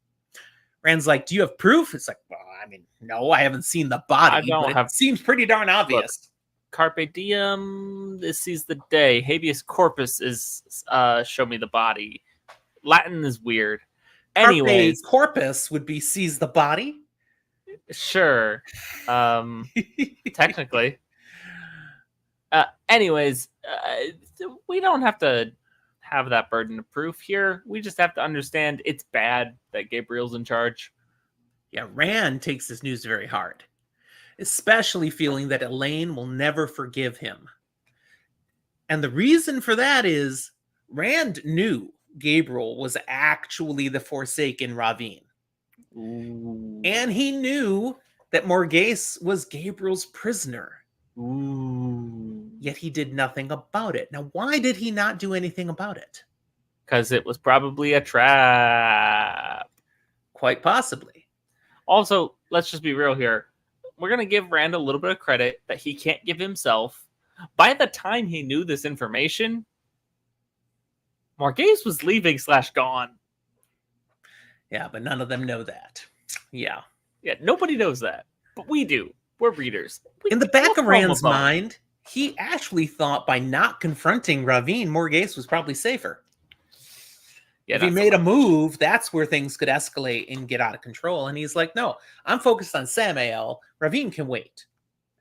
S2: Rand's like, "Do you have proof?" It's like, well, I mean, no, I haven't seen the
S1: I
S2: body, but
S1: don't
S2: it
S1: have.
S2: seems pretty darn
S1: Look,
S2: obvious.
S1: Carpe diem. This sees the day. Habeas corpus is show me the body. Latin is weird.
S2: Carpe
S1: Anyways,
S2: corpus would be seize the body.
S1: sure. Technically. Anyways, we don't have to have that burden of proof here. We just have to understand it's bad that Gabriel's in charge.
S2: Yeah, Rand takes this news very hard, especially feeling that Elaine will never forgive him. And the reason for that is Rand knew Gabriel was actually the Forsaken Ravine.
S1: Ooh.
S2: And he knew that Morghese was Gabriel's prisoner.
S1: Ooh.
S2: Yet he did nothing about it. Now, why did he not do anything about it?
S1: Because it was probably a trap.
S2: Quite possibly.
S1: Also, let's just be real here. We're going to give Rand a little bit of credit that he can't give himself. By the time he knew this information, Morghese was leaving / gone.
S2: Yeah, but none of them know that. Yeah.
S1: Yeah, nobody knows that. But we do. We're readers.
S2: In the back
S1: we'll
S2: of
S1: throw him a
S2: Rand's
S1: bone.
S2: mind, he actually thought by not confronting Ravine, Morghese was probably safer.
S1: Yeah,
S2: if he made a move, that's where things could escalate and get out of control. And he's like, no, I'm focused on Samael. Ravine can wait.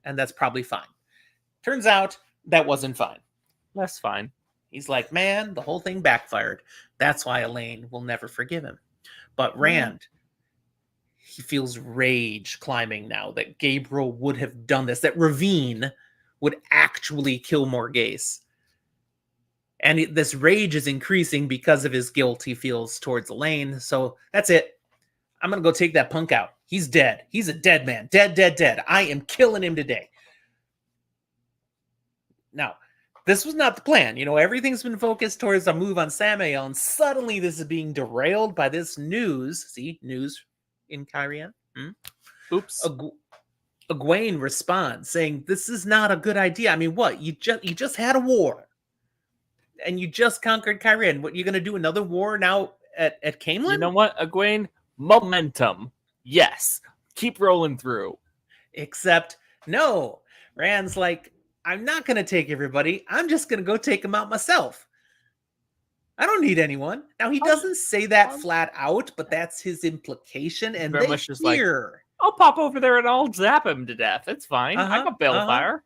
S2: And that's probably fine. Turns out that wasn't fine.
S1: That's fine.
S2: He's like, man, the whole thing backfired. That's why Elaine will never forgive him. But Rand, he feels rage climbing now that Gabriel would have done this, that Ravine would actually kill Morghese. And this rage is increasing because of his guilt he feels towards Elaine. So that's it. I'm going to go take that punk out. He's dead. He's a dead man. Dead, dead, dead. I am killing him today. Now, this was not the plan. You know, everything's been focused towards a move on Samael, and suddenly this is being derailed by this news. See, news in Kyrian.
S1: Oops.
S2: Egwene responds saying, "This is not a good idea. I mean, what? You just had a war. And you just conquered Kyrian. What, you going to do another war now at Camelin?"
S1: You know what, Egwene? Momentum. Yes. Keep rolling through.
S2: Except, no. Rand's like, I'm not going to take everybody. I'm just going to go take them out myself. I don't need anyone. Now, he doesn't say that flat out, but that's his implication. And
S1: very
S2: they
S1: much just
S2: hear.
S1: Like, I'll pop over there and I'll zap him to death. It's fine. I got Balefire.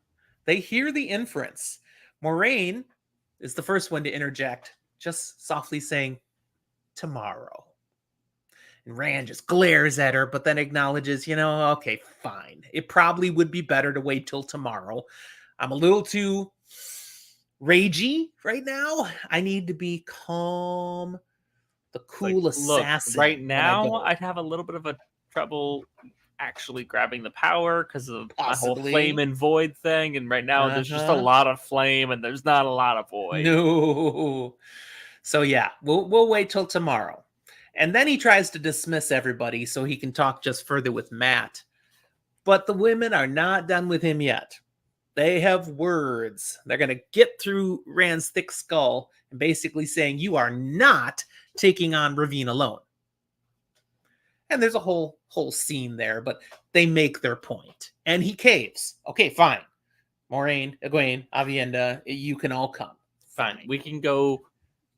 S2: They hear the inference. Moraine is the first one to interject, just softly saying, tomorrow. And Rand just glares at her, but then acknowledges, okay, fine. It probably would be better to wait till tomorrow. I'm a little too ragey right now. I need to be calm, the cool assassin.
S1: Look, right now, I'd have a little bit of a trouble actually grabbing the power because of my whole flame and void thing. And right now, there's just a lot of flame and there's not a lot of void.
S2: No. So yeah, we'll wait till tomorrow. And then he tries to dismiss everybody so he can talk just further with Matt. But the women are not done with him yet. They have words. They're going to get through Rand's thick skull and basically saying, you are not taking on Ravine alone. And there's a whole scene there, but they make their point. And he caves. Okay, fine. Moraine, Egwene, Avienda, you can all come. Fine.
S1: We can go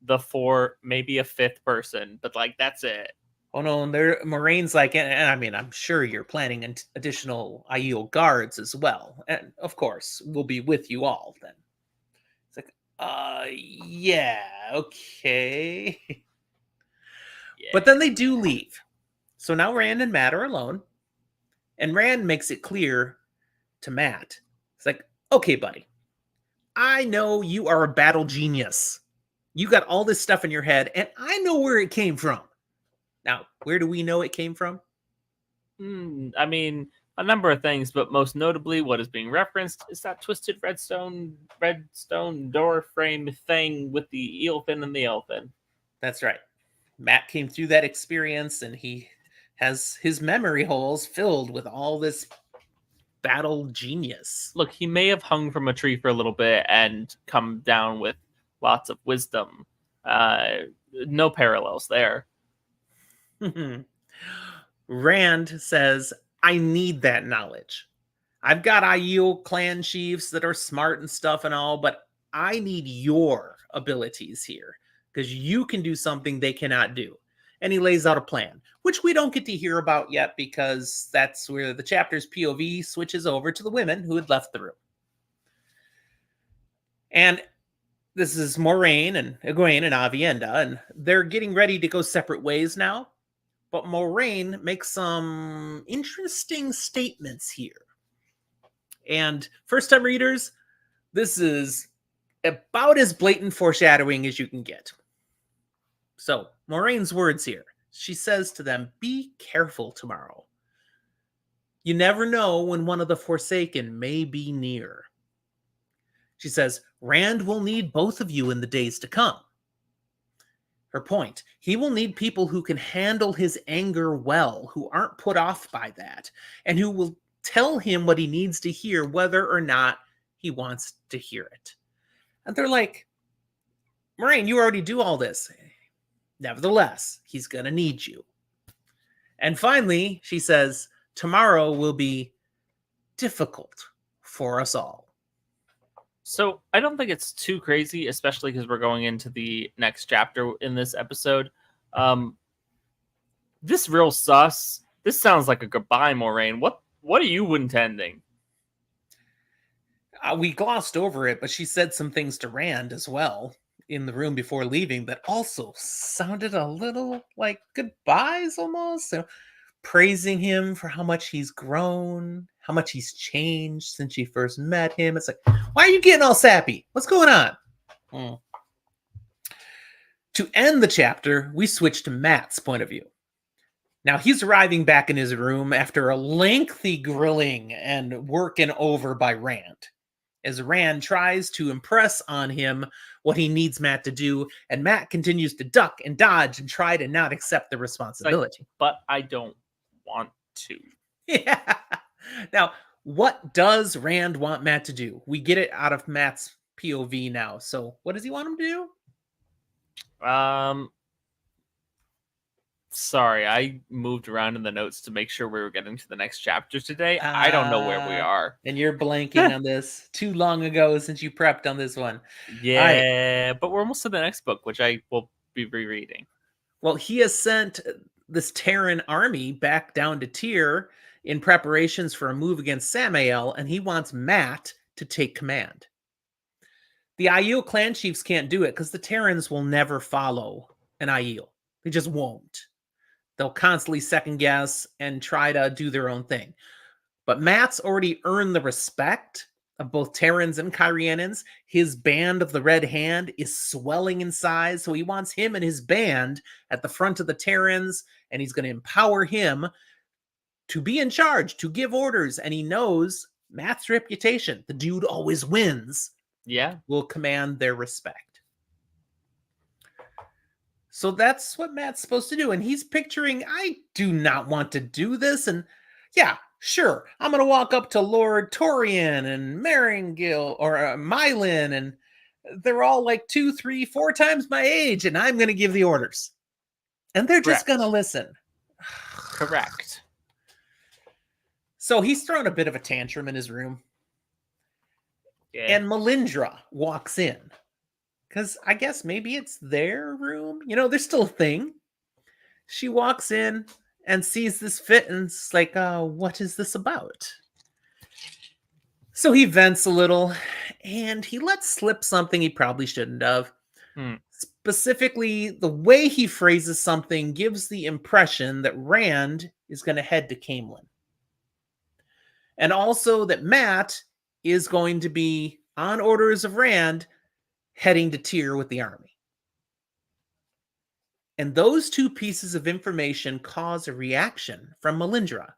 S1: the 4, maybe a 5th person, but like that's it.
S2: Oh no, Moraine's like, and I mean, I'm sure you're planning additional Aiel guards as well. And of course, we'll be with you all then. It's like, yeah, okay. Yeah. But then they do leave. So now Rand and Matt are alone. And Rand makes it clear to Matt. It's like, Okay, buddy. I know you are a battle genius. You got all this stuff in your head, and I know where it came from. Now, where do we know it came from?
S1: I mean, a number of things, but most notably, what is being referenced is that twisted redstone door frame thing with the eel fin and the elfin.
S2: That's right. Matt came through that experience, and he has his memory holes filled with all this battle genius.
S1: Look, he may have hung from a tree for a little bit and come down with lots of wisdom. No parallels there.
S2: Rand says, I need that knowledge. I've got Aiel clan chiefs that are smart and stuff and all, but I need your abilities here because you can do something they cannot do. And he lays out a plan, which we don't get to hear about yet because that's where the chapter's POV switches over to the women who had left the room. And this is Moraine and Egwene and Avienda, and they're getting ready to go separate ways now. But Moraine makes some interesting statements here. And first time readers, this is about as blatant foreshadowing as you can get. So, Moraine's words here. She says to them, be careful tomorrow. You never know when one of the Forsaken may be near. She says, Rand will need both of you in the days to come. Her point, he will need people who can handle his anger well, who aren't put off by that, and who will tell him what he needs to hear, whether or not he wants to hear it. And they're like, Moraine, you already do all this. Nevertheless, he's going to need you. And finally, she says, tomorrow will be difficult for us all.
S1: So I don't think it's too crazy, especially because we're going into the next chapter in this episode. This real sus. This sounds like a goodbye, Moraine. What are you intending?
S2: We glossed over it, but she said some things to Rand as well in the room before leaving that also sounded a little like goodbyes almost. So, praising him for how much he's grown, how much he's changed since she first met him. It's like, why are you getting all sappy? What's going on? To end the chapter, we switch to Matt's point of view. Now he's arriving back in his room after a lengthy grilling and working over by Rand. As Rand tries to impress on him what he needs Matt to do, and Matt continues to duck and dodge and try to not accept the responsibility.
S1: But I don't want to.
S2: Yeah. Now, what does Rand want Matt to do? We get it out of Matt's POV now. So what does he want him to do?
S1: Sorry, I moved around in the notes to make sure we were getting to the next chapter today. I don't know where we are.
S2: And you're blanking on this. Too long ago since you prepped on this one.
S1: Yeah, right. But we're almost to the next book, which I will be rereading.
S2: Well, he has sent this Terran army back down to Tyr in preparations for a move against Samael, and he wants Matt to take command. The Aiel clan chiefs can't do it because the Terrans will never follow an Aiel. They just won't. They'll constantly second guess and try to do their own thing. But Matt's already earned the respect of both Terrans and Kyrianans. His band of the Red Hand is swelling in size, so he wants him and his band at the front of the Terrans, and he's going to empower him to be in charge, to give orders, and he knows Matt's reputation, the dude always wins, will command their respect. So that's what Matt's supposed to do. And he's picturing, I do not want to do this. And yeah, sure, I'm going to walk up to Lord Torian and Meringil or Mylin, and they're all like 2, 3, 4 times my age, and I'm going to give the orders. And they're just going to listen.
S1: Correct.
S2: So he's throwing a bit of a tantrum in his room. Yeah. And Melindra walks in. Because I guess maybe it's their room. You know, there's still a thing. She walks in and sees this fit and it's like, what is this about? So he vents a little and he lets slip something he probably shouldn't have. Specifically, the way he phrases something gives the impression that Rand is going to head to Camelin. And also that Matt is going to be, on orders of Rand, heading to Tyr with the army. And those two pieces of information cause a reaction from Melindra.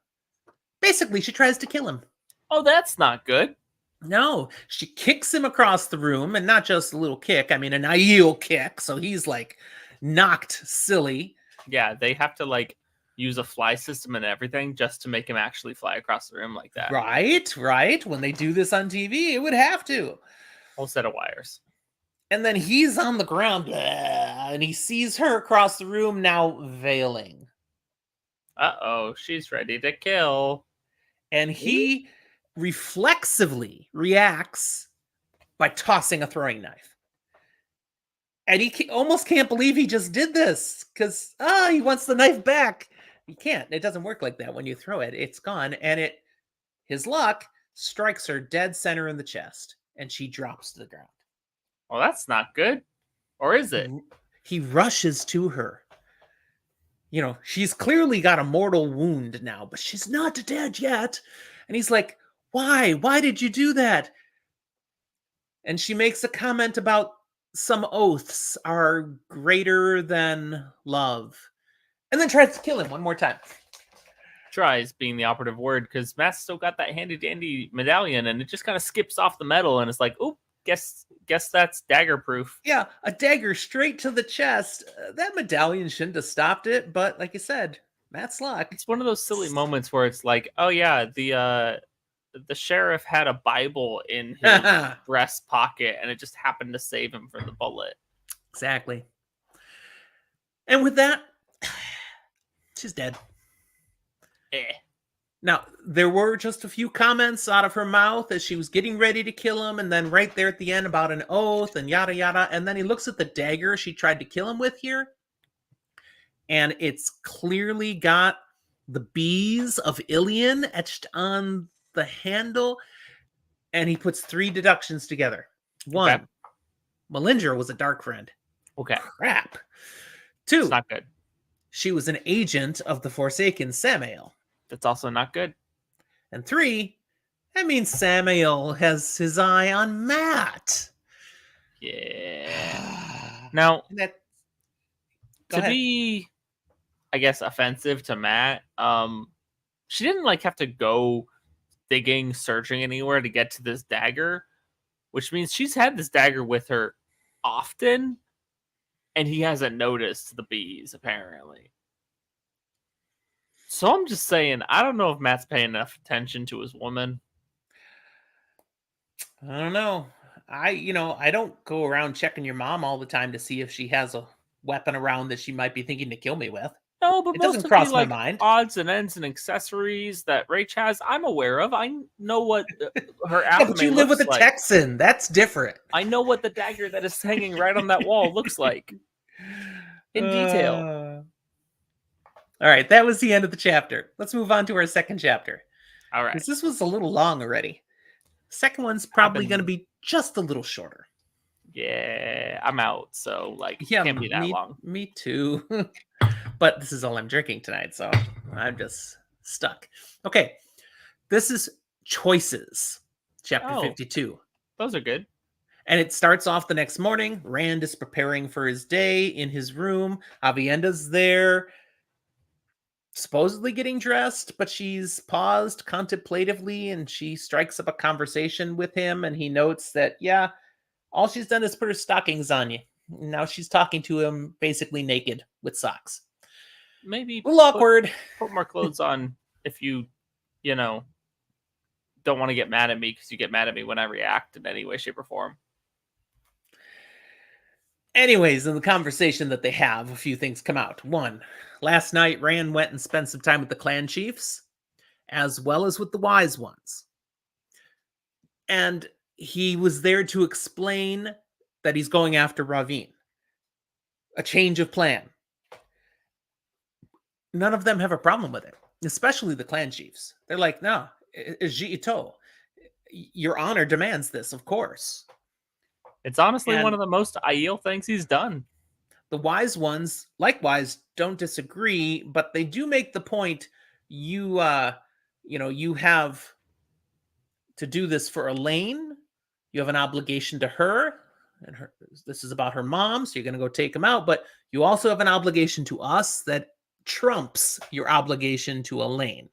S2: Basically, she tries to kill him.
S1: Oh, that's not good.
S2: No, she kicks him across the room, and not just a little kick. I mean, an Aiel kick, so he's like knocked silly.
S1: Yeah, they have to like use a fly system and everything just to make him actually fly across the room like that.
S2: Right. When they do this on TV, it would have to.
S1: Whole set of wires.
S2: And then he's on the ground, and he sees her across the room, now veiling.
S1: Uh-oh, she's ready to kill.
S2: And he reflexively reacts by tossing a throwing knife. And he almost can't believe he just did this, because he wants the knife back. You can't. It doesn't work like that. When you throw it, it's gone. And his luck strikes her dead center in the chest, and she drops to the ground.
S1: Well, that's not good. Or is it?
S2: He rushes to her. You know, she's clearly got a mortal wound now, but she's not dead yet. And he's like, why? Why did you do that? And she makes a comment about some oaths are greater than love. And then tries to kill him one more time.
S1: Tries being the operative word, because Matt's still got that handy dandy medallion and it just kind of skips off the metal and it's like, oop, guess that's dagger proof.
S2: Yeah, a dagger straight to the chest. That medallion shouldn't have stopped it, but like I said, Matt's luck.
S1: It's one of those silly moments where it's like, oh yeah, the sheriff had a Bible in his breast pocket and it just happened to save him from the bullet.
S2: Exactly. And with that, she's dead. Now, there were just a few comments out of her mouth as she was getting ready to kill him, and then right there at the end about an oath and yada yada. And then he looks at the dagger she tried to kill him with here, and it's clearly got the bees of Ilion etched on the handle, and he puts 3 deductions together. 1, okay. Melindra was a dark friend.
S1: Okay.
S2: Crap. 2,
S1: it's not good.
S2: She was an agent of the Forsaken Samael.
S1: That's also not good.
S2: And 3, that means Samael has his eye on Matt.
S1: Yeah. Now, to be, I guess, offensive to Matt, she didn't like have to go digging, searching anywhere to get to this dagger, which means she's had this dagger with her often, and he hasn't noticed the bees, apparently. So I'm just saying, I don't know if Matt's paying enough attention to his woman.
S2: I don't know. I don't go around checking your mom all the time to see if she has a weapon around that she might be thinking to kill me with.
S1: No, but
S2: it
S1: most
S2: doesn't
S1: of
S2: cross
S1: the,
S2: my mind.
S1: Odds and ends and accessories that Rach has, I'm aware of. I know what her outfit
S2: but you live with a Texan. That's different.
S1: I know what the dagger that is hanging right on that wall looks like in detail.
S2: All right, that was the end of the chapter. Let's move on to our second chapter.
S1: All right.
S2: Because this was a little long already. Second one's probably going to be just a little shorter.
S1: Yeah, I'm out, so can't be that long.
S2: Me too. But this is all I'm drinking tonight, so I'm just stuck. Okay, this is Choices, chapter 52.
S1: Those are good.
S2: And it starts off the next morning. Rand is preparing for his day in his room. Avienda's there, supposedly getting dressed, but she's paused contemplatively, and she strikes up a conversation with him, and he notes that, yeah, all she's done is put her stockings on you. Now she's talking to him basically naked with socks.
S1: Maybe
S2: a little awkward.
S1: Put more clothes on if you don't want to get mad at me, because you get mad at me when I react in any way, shape, or form.
S2: Anyways, in the conversation that they have, a few things come out. 1, last night, Rand went and spent some time with the clan chiefs, as well as with the wise ones. And he was there to explain that he's going after Ravine. A change of plan. None of them have a problem with it, especially the clan chiefs. They're like, no, Jiito, your honor demands this, of course.
S1: It's honestly one of the most Aiel things he's done.
S2: The wise ones, likewise, don't disagree, but they do make the point, you have to do this for Elaine. You have an obligation to her, and this is about her mom, so you're going to go take him out. But you also have an obligation to us that trumps your obligation to Elaine.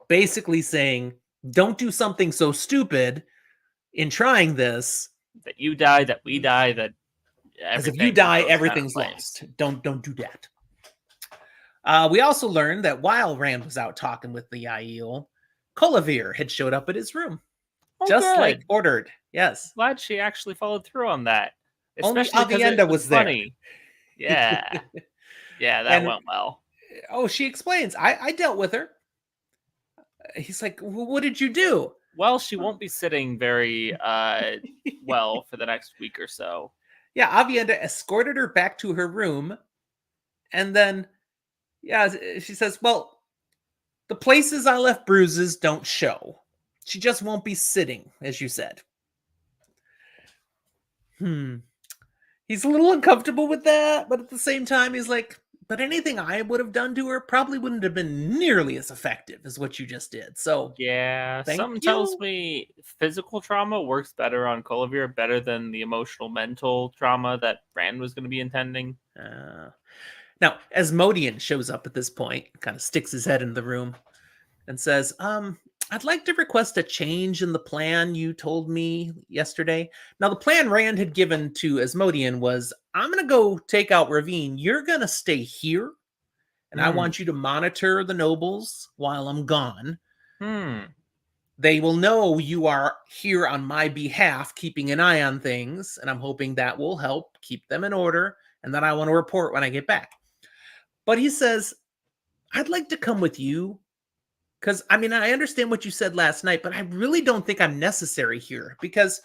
S2: Basically saying, don't do something so stupid in trying this.
S1: That you die, that we die, that
S2: As if you
S1: everything
S2: die,
S1: goes down in
S2: everything's
S1: flames.
S2: lost. Don't do that. We also learned that while Rand was out talking with the Aiel, Colavir had showed up at his room,
S1: Oh,
S2: just like
S1: good.
S2: ordered. Yes.
S1: Glad she actually followed through on that,
S2: Only
S1: especially because it
S2: Avienda
S1: was
S2: was there.
S1: funny. Yeah, yeah, that
S2: And
S1: went well.
S2: she explains, I dealt with her. He's like, well, what did you do?
S1: Well, she won't be sitting very well for the next week or so.
S2: Yeah, Avienda escorted her back to her room. And then, she says, well, the places I left bruises don't show. She just won't be sitting, as you said. He's a little uncomfortable with that, but at the same time, he's like, but anything I would have done to her probably wouldn't have been nearly as effective as what you just did. So,
S1: Yeah,
S2: thank
S1: something tells
S2: you.
S1: me physical trauma works better on Colavir, better than the emotional mental trauma that Rand was going to be intending.
S2: Now, Asmodean shows up at this point, kind of sticks his head in the room, and says, I'd like to request a change in the plan you told me yesterday. Now, the plan Rand had given to Asmodean was, I'm going to go take out Ravine. You're going to stay here, and I want you to monitor the nobles while I'm gone. They will know you are here on my behalf, keeping an eye on things, and I'm hoping that will help keep them in order, and then I want to report when I get back. But he says, I'd like to come with you. Because, I mean, I understand what you said last night, but I really don't think I'm necessary here. Because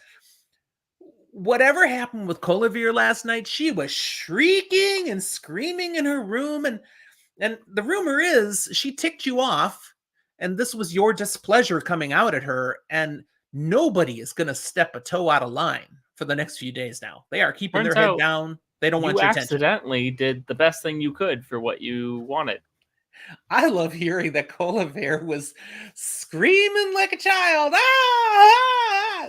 S2: whatever happened with Colavir last night, she was shrieking and screaming in her room. And the rumor is she ticked you off. And this was your displeasure coming out at her. And nobody is going to step a toe out of line for the next few days now. They are keeping
S1: Turns
S2: their head
S1: out
S2: down. They don't want
S1: you
S2: your attention.
S1: accidentally did the best thing you could for what you wanted.
S2: I love hearing that Colavir was screaming like a child.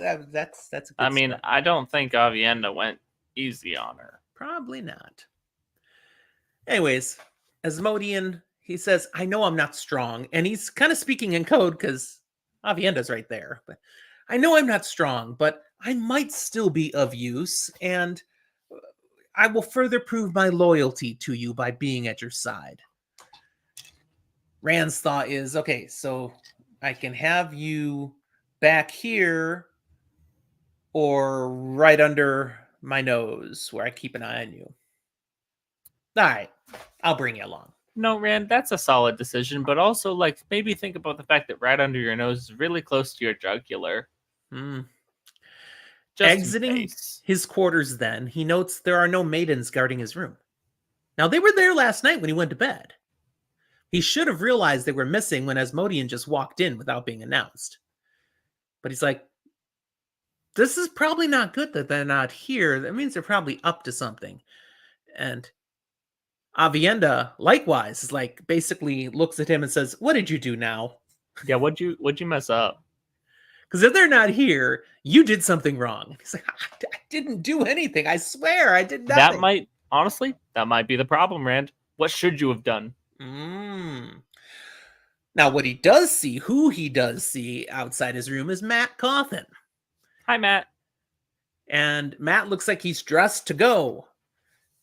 S2: That's a good
S1: I mean,
S2: start.
S1: I don't think Avienda went easy on her.
S2: Probably not. Anyways, Asmodean, he says, I know I'm not strong. And he's kind of speaking in code because Avienda's right there. But I know I'm not strong, but I might still be of use. And I will further prove my loyalty to you by being at your side. Rand's thought is, okay, so I can have you back here or right under my nose where I keep an eye on you. All right, I'll bring you along.
S1: No, Rand, that's a solid decision, but also, like, maybe think about the fact that right under your nose is really close to your jugular. Just in
S2: Exiting
S1: case.
S2: his quarters then, he notes there are no maidens guarding his room. Now, they were there last night when he went to bed. He should have realized they were missing when Asmodean just walked in without being announced. But he's like, this is probably not good that they're not here. That means they're probably up to something. And Avienda, likewise, is like, basically looks at him and says, what did you do now?
S1: Yeah, what'd you mess up?
S2: Because if they're not here, you did something wrong. He's like, I didn't do anything. I swear I did nothing.
S1: That might, honestly, that might be the problem, Rand. What should you have done?
S2: Now, what he does see, who he does see outside his room is Matt Cawthon.
S1: Hi, Matt.
S2: And Matt looks like he's dressed to go.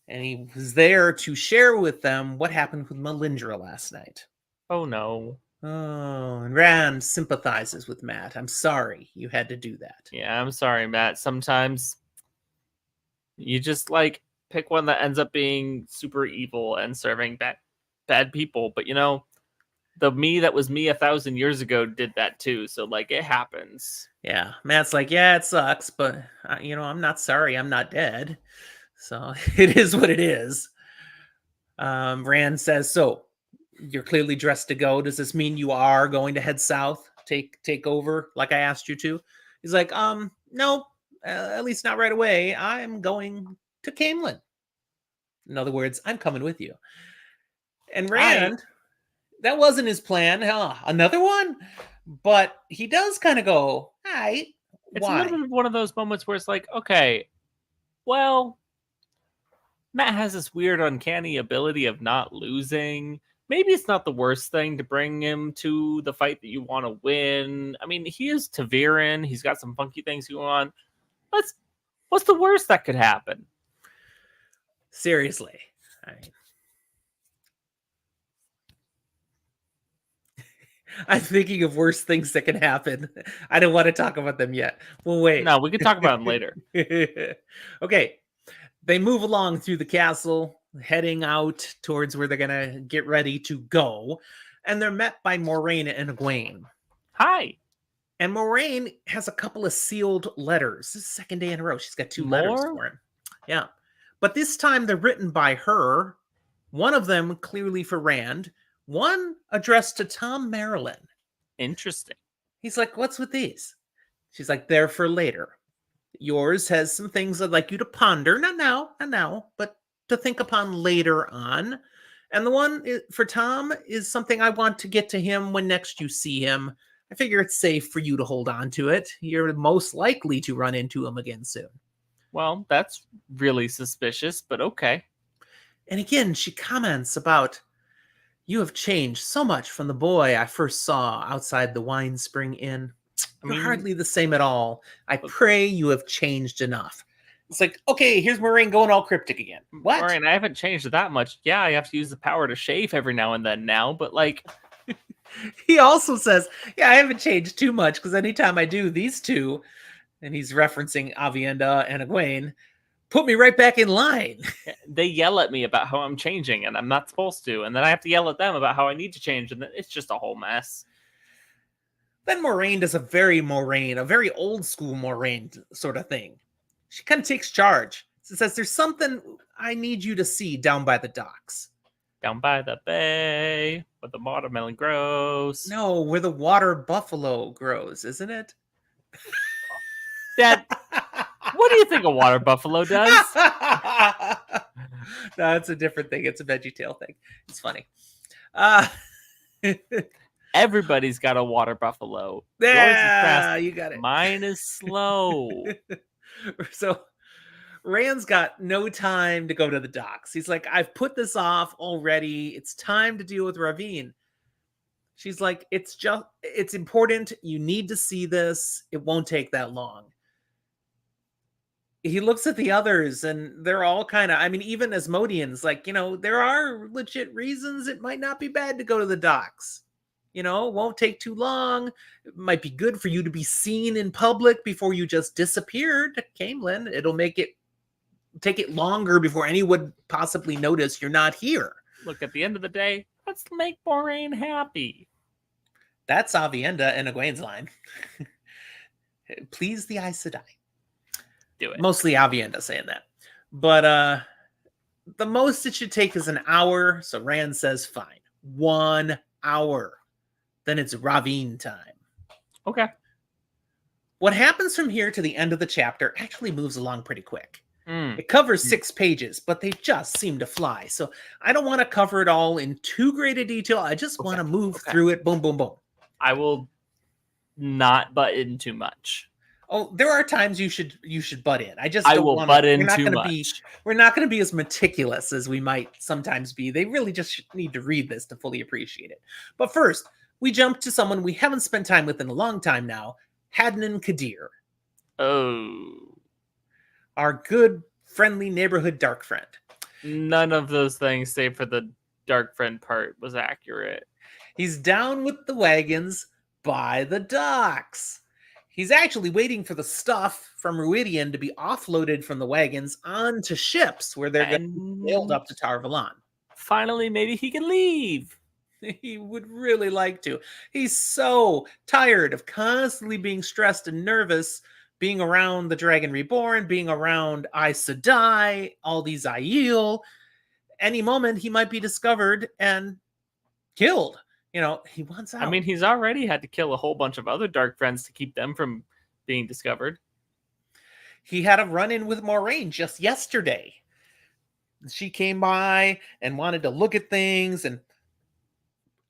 S2: And he was there to share with them what happened with Melindra last night.
S1: Oh, no.
S2: Oh, and Rand sympathizes with Matt. I'm sorry you had to do that.
S1: Yeah, I'm sorry, Matt. Sometimes you just, like, pick one that ends up being super evil and serving bad people. But, you know, the me that was me 1,000 years ago did that too. So, like, it happens.
S2: Yeah, Matt's like, yeah, it sucks, but, I'm not sorry. I'm not dead. So it is what it is. Rand says, so you're clearly dressed to go. Does this mean you are going to head south, take over like I asked you to? He's like, no, at least not right away. I'm going to Camelin. In other words, I'm coming with you. And Rand, that wasn't his plan. Another one? But he does kind of go, all right,
S1: It's a little
S2: why?
S1: bit of one of those moments where it's like, okay, well, Matt has this weird, uncanny ability of not losing. Maybe it's not the worst thing to bring him to the fight that you want to win. I mean, he is Taviran. He's got some funky things going on. Let's. What's the worst that could happen?
S2: Seriously. I mean, I'm thinking of worse things that can happen. I don't want to talk about them yet. Well, wait.
S1: No, we can talk about him later.
S2: Okay. They move along through the castle, heading out towards where they're going to get ready to go. And they're met by Moraine and Egwene.
S1: Hi.
S2: And Moraine has a couple of sealed letters. This is the second day in a row. She's got 2 letters
S1: More?
S2: for him. Yeah. But this time they're written by her. One of them clearly for Rand. One addressed to Tom Marilyn.
S1: Interesting.
S2: He's like, what's with these? She's like, they're for later. Yours has some things I'd like you to ponder. Not now, but to think upon later on. And the one for Tom is something I want to get to him when next you see him. I figure it's safe for you to hold on to it. You're most likely to run into him again soon.
S1: Well, that's really suspicious, but okay.
S2: And again, she comments about, you have changed so much from the boy I first saw outside the Wine Spring Inn. You're hardly the same at all. I pray you have changed enough. It's like, okay, here's Moraine going all cryptic again. What?
S1: Moraine, I haven't changed that much. Yeah, I have to use the power to shave every now and then now, but like...
S2: He also says, yeah, I haven't changed too much because anytime I do, these two, and he's referencing Avienda and Egwene, put me right back in line.
S1: They yell at me about how I'm changing and I'm not supposed to, and then I have to yell at them about how I need to change, and then it's just a whole mess.
S2: Then Moraine does a very old school Moraine sort of thing. She kind of takes charge. She says, there's something I need you to see down by the docks.
S1: Down by the bay, where the watermelon grows.
S2: No, where the water buffalo grows, isn't it?
S1: Dad, what do you think a water buffalo does?
S2: No, it's a different thing. It's a VeggieTale thing. It's funny.
S1: Everybody's got a water buffalo.
S2: Yeah, you got it.
S1: Mine is slow.
S2: So Rand's got no time to go to the docks. He's like, I've put this off already. It's time to deal with Ravine. She's like, it's important. You need to see this. It won't take that long. He looks at the others and they're all kind of, I mean, even Asmodeans, like, there are legit reasons it might not be bad to go to the docks. Won't take too long. It might be good for you to be seen in public before you just disappear to Camelin. It'll take it longer before anyone would possibly notice you're not here.
S1: Look, at the end of the day, let's make Moraine happy.
S2: That's Avienda and Egwene's line. Please the Aes Sedai.
S1: Do it.
S2: Mostly Avienda saying that. But the most it should take is an hour. So Rand says, fine. 1 hour. Then it's Ravine time.
S1: Okay.
S2: What happens from here to the end of the chapter actually moves along pretty quick. It covers 6 pages, but they just seem to fly. So I don't want to cover it all in too great a detail. I just want to move through it. Boom, boom, boom.
S1: I will not butt in too much.
S2: Oh, there are times you should butt in.
S1: I will butt in too much.
S2: We're not going to be as meticulous as we might sometimes be. They really just need to read this to fully appreciate it. But first, we jump to someone we haven't spent time with in a long time now, Hadnan Kadir.
S1: Oh.
S2: Our good, friendly neighborhood dark friend.
S1: None of those things, save for the dark friend part, was accurate.
S2: He's down with the wagons by the docks. He's actually waiting for the stuff from Ruidian to be offloaded from the wagons onto ships where they're going to be sailed up to Tar-Valon.
S1: Finally, maybe he can leave.
S2: He would really like to. He's so tired of constantly being stressed and nervous, being around the Dragon Reborn, being around Aes Sedai, all these Aiel. Any moment he might be discovered and killed. He wants out.
S1: I mean, he's already had to kill a whole bunch of other dark friends to keep them from being discovered.
S2: He had a run-in with Moraine just yesterday. She came by and wanted to look at things, and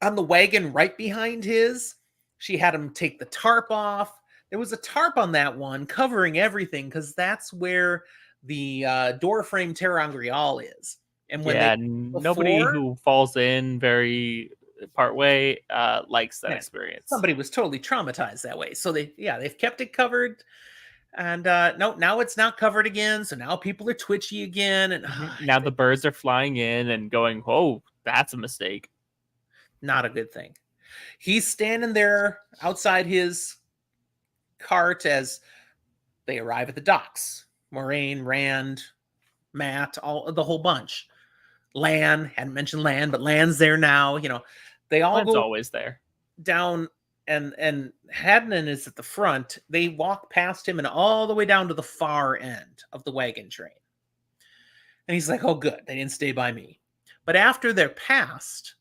S2: on the wagon right behind his, She had him take the tarp off. There was a tarp on that one covering everything because that's where the door frame Terrangrial is. And when they
S1: Yeah, nobody
S2: before,
S1: who falls in very part way likes that
S2: man,
S1: experience.
S2: somebody was totally traumatized that way. So they've kept it covered. And no, now it's not covered again. So now people are twitchy again. And
S1: Now the birds are flying in and going, "Whoa, that's a mistake."
S2: not a good thing. He's standing there outside his cart as they arrive at the docks. Moraine, Rand, Matt, all the whole bunch. Lan, hadn't mentioned Lan, but Lan's there now. They all
S1: Land's
S2: go
S1: always there.
S2: down, and Hadnan is at the front. They walk past him and all the way down to the far end of the wagon train. And he's like, "Oh, good, they didn't stay by me." But after they're past,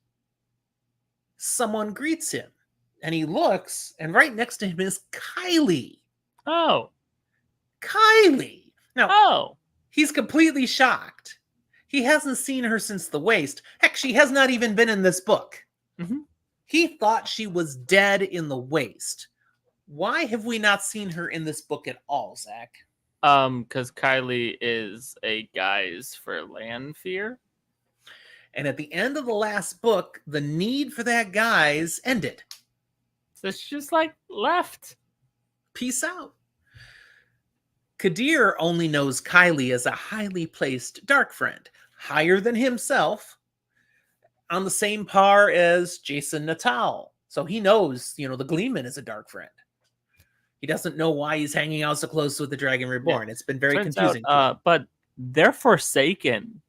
S2: someone greets him, and he looks, and right next to him is Kylie.
S1: Oh,
S2: Kylie. Now,
S1: oh,
S2: he's completely shocked. He hasn't seen her since the waste. Heck, she has not even been in this book.
S1: Mhm.
S2: He thought she was dead in the waste. Why have we not seen her in this book at all, Zach?
S1: Because Kylie is a guise for Lanfear.
S2: And at the end of the last book, the need for that guise ended.
S1: So she's just like left.
S2: Peace out. Kadir only knows Kylie as a highly placed dark friend, higher than himself, on the same par as Jason Natal. So he knows, the Gleeman is a dark friend. He doesn't know why he's hanging out so close with the Dragon Reborn. Yeah. It's been very confusing.
S1: But they're forsaken.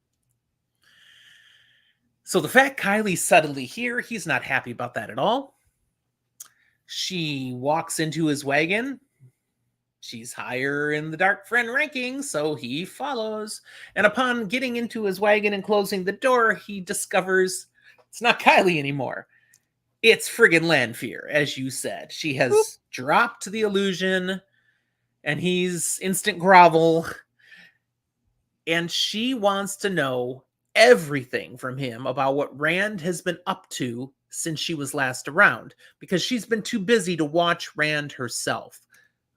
S2: So the fact Kylie's suddenly here, he's not happy about that at all. She walks into his wagon. She's higher in the dark friend ranking, so he follows. And upon getting into his wagon and closing the door, he discovers it's not Kylie anymore. It's friggin' Lanfear, as you said. She has dropped the illusion, and he's instant grovel. And she wants to know everything from him about what Rand has been up to since she was last around, because she's been too busy to watch Rand herself.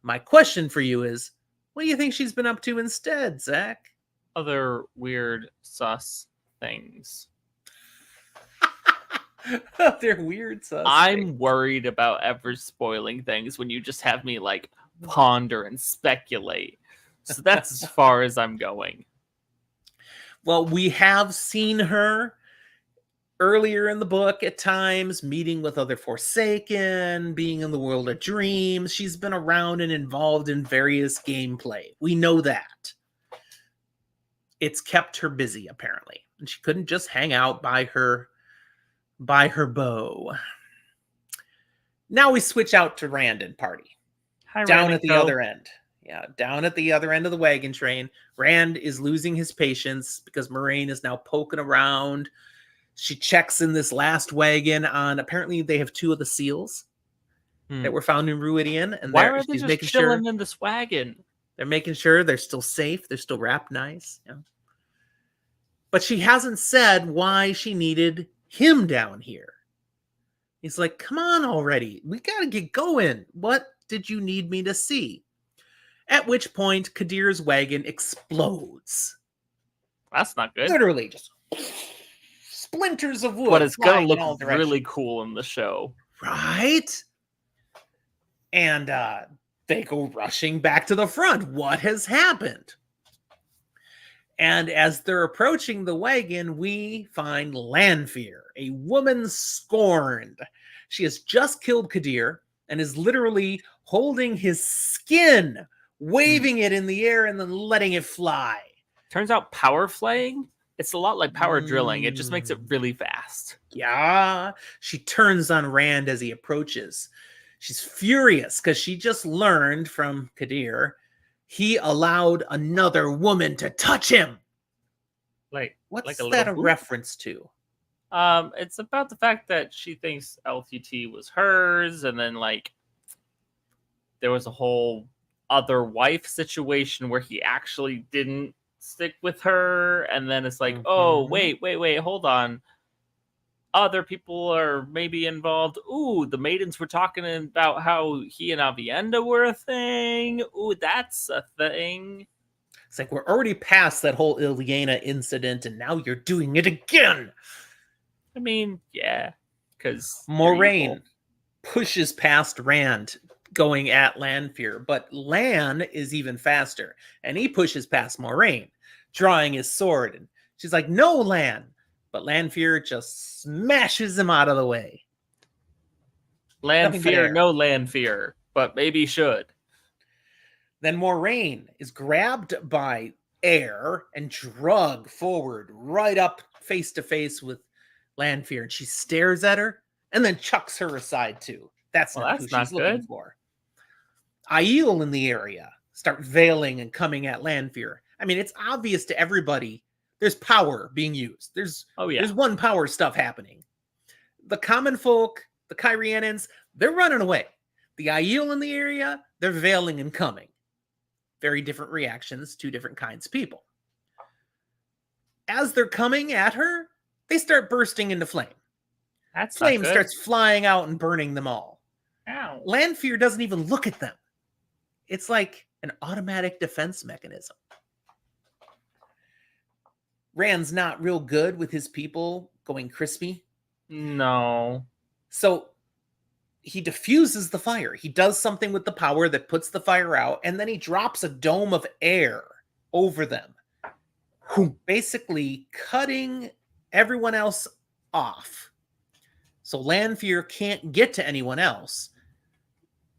S2: My question for you is, what do you think she's been up to instead, Zach?
S1: Other weird sus things.
S2: They're weird sus
S1: I'm
S2: things.
S1: worried about ever spoiling things when you just have me like ponder and speculate. So that's as far as I'm going.
S2: Well, we have seen her earlier in the book at times, meeting with other Forsaken, being in the world of dreams. She's been around and involved in various gameplay. We know that. It's kept her busy, apparently. And she couldn't just hang out by her bow. Now we switch out to Rand and party.
S1: Hi,
S2: down
S1: Rand
S2: at the
S1: Co.
S2: other end. Yeah, down at the other end of the wagon train. Rand is losing his patience because Moraine is now poking around. She checks in this last wagon on, apparently they have 2 of the seals that were found in Ruidian. And
S1: why are they
S2: she's
S1: just
S2: making
S1: chilling
S2: sure
S1: in this wagon?
S2: they're making sure they're still safe. They're still wrapped nice. Yeah. But she hasn't said why she needed him down here. He's like, come on already. We got to get going. What did you need me to see? At which point, Kadir's wagon explodes.
S1: That's not good.
S2: Literally just splinters of wood.
S1: But it's going to
S2: in all
S1: look
S2: directions.
S1: really cool in the show.
S2: Right? And they go rushing back to the front. What has happened? And as they're approaching the wagon, we find Lanfear, a woman scorned. She has just killed Kadir and is literally holding his skin, waving it in the air and then letting it fly.
S1: Turns out power flaying, it's a lot like power drilling. It just makes it really fast.
S2: Yeah. She turns on Rand as he approaches. She's furious because she just learned from Kadir he allowed another woman to touch him. What's that a reference to?
S1: It's about the fact that she thinks LTT was hers, and then like there was a whole other wife situation where he actually didn't stick with her, and then it's like, oh wait, hold on. other people are maybe involved. Ooh, the maidens were talking about how he and Avienda were a thing. Ooh, that's a thing.
S2: It's like we're already past that whole Ilyena incident, and now you're doing it again.
S1: I mean, yeah, because
S2: Moraine pushes past Rand going at Lanfear, but Lan is even faster, and he pushes past Moraine, drawing his sword. And she's like, no, Lan. But Lanfear just smashes him out of the way.
S1: Land
S2: Nothing but
S1: fear,
S2: air.
S1: no land fear, but maybe should.
S2: Then Moraine is grabbed by air and dragged forward right up face to face with Lanfear, and she stares at her and then chucks her aside too. That's
S1: Well,
S2: not who
S1: that's
S2: she's
S1: not
S2: looking
S1: good.
S2: for. Aiel in the area start veiling and coming at Lanfear. I mean, it's obvious to everybody there's power being used. There's one power stuff happening. The common folk, the Kyrianans, they're running away. The Aiel in the area, they're veiling and coming. Very different reactions, two different kinds of people. As they're coming at her, they start bursting into flame.
S1: That's
S2: Flame
S1: not good.
S2: starts flying out and burning them all.
S1: Ow.
S2: Lanfear doesn't even look at them. It's like an automatic defense mechanism. Rand's not real good with his people going crispy.
S1: No.
S2: So he diffuses the fire. He does something with the power that puts the fire out, and then he drops a dome of air over them, basically cutting everyone else off. So Lanfear can't get to anyone else,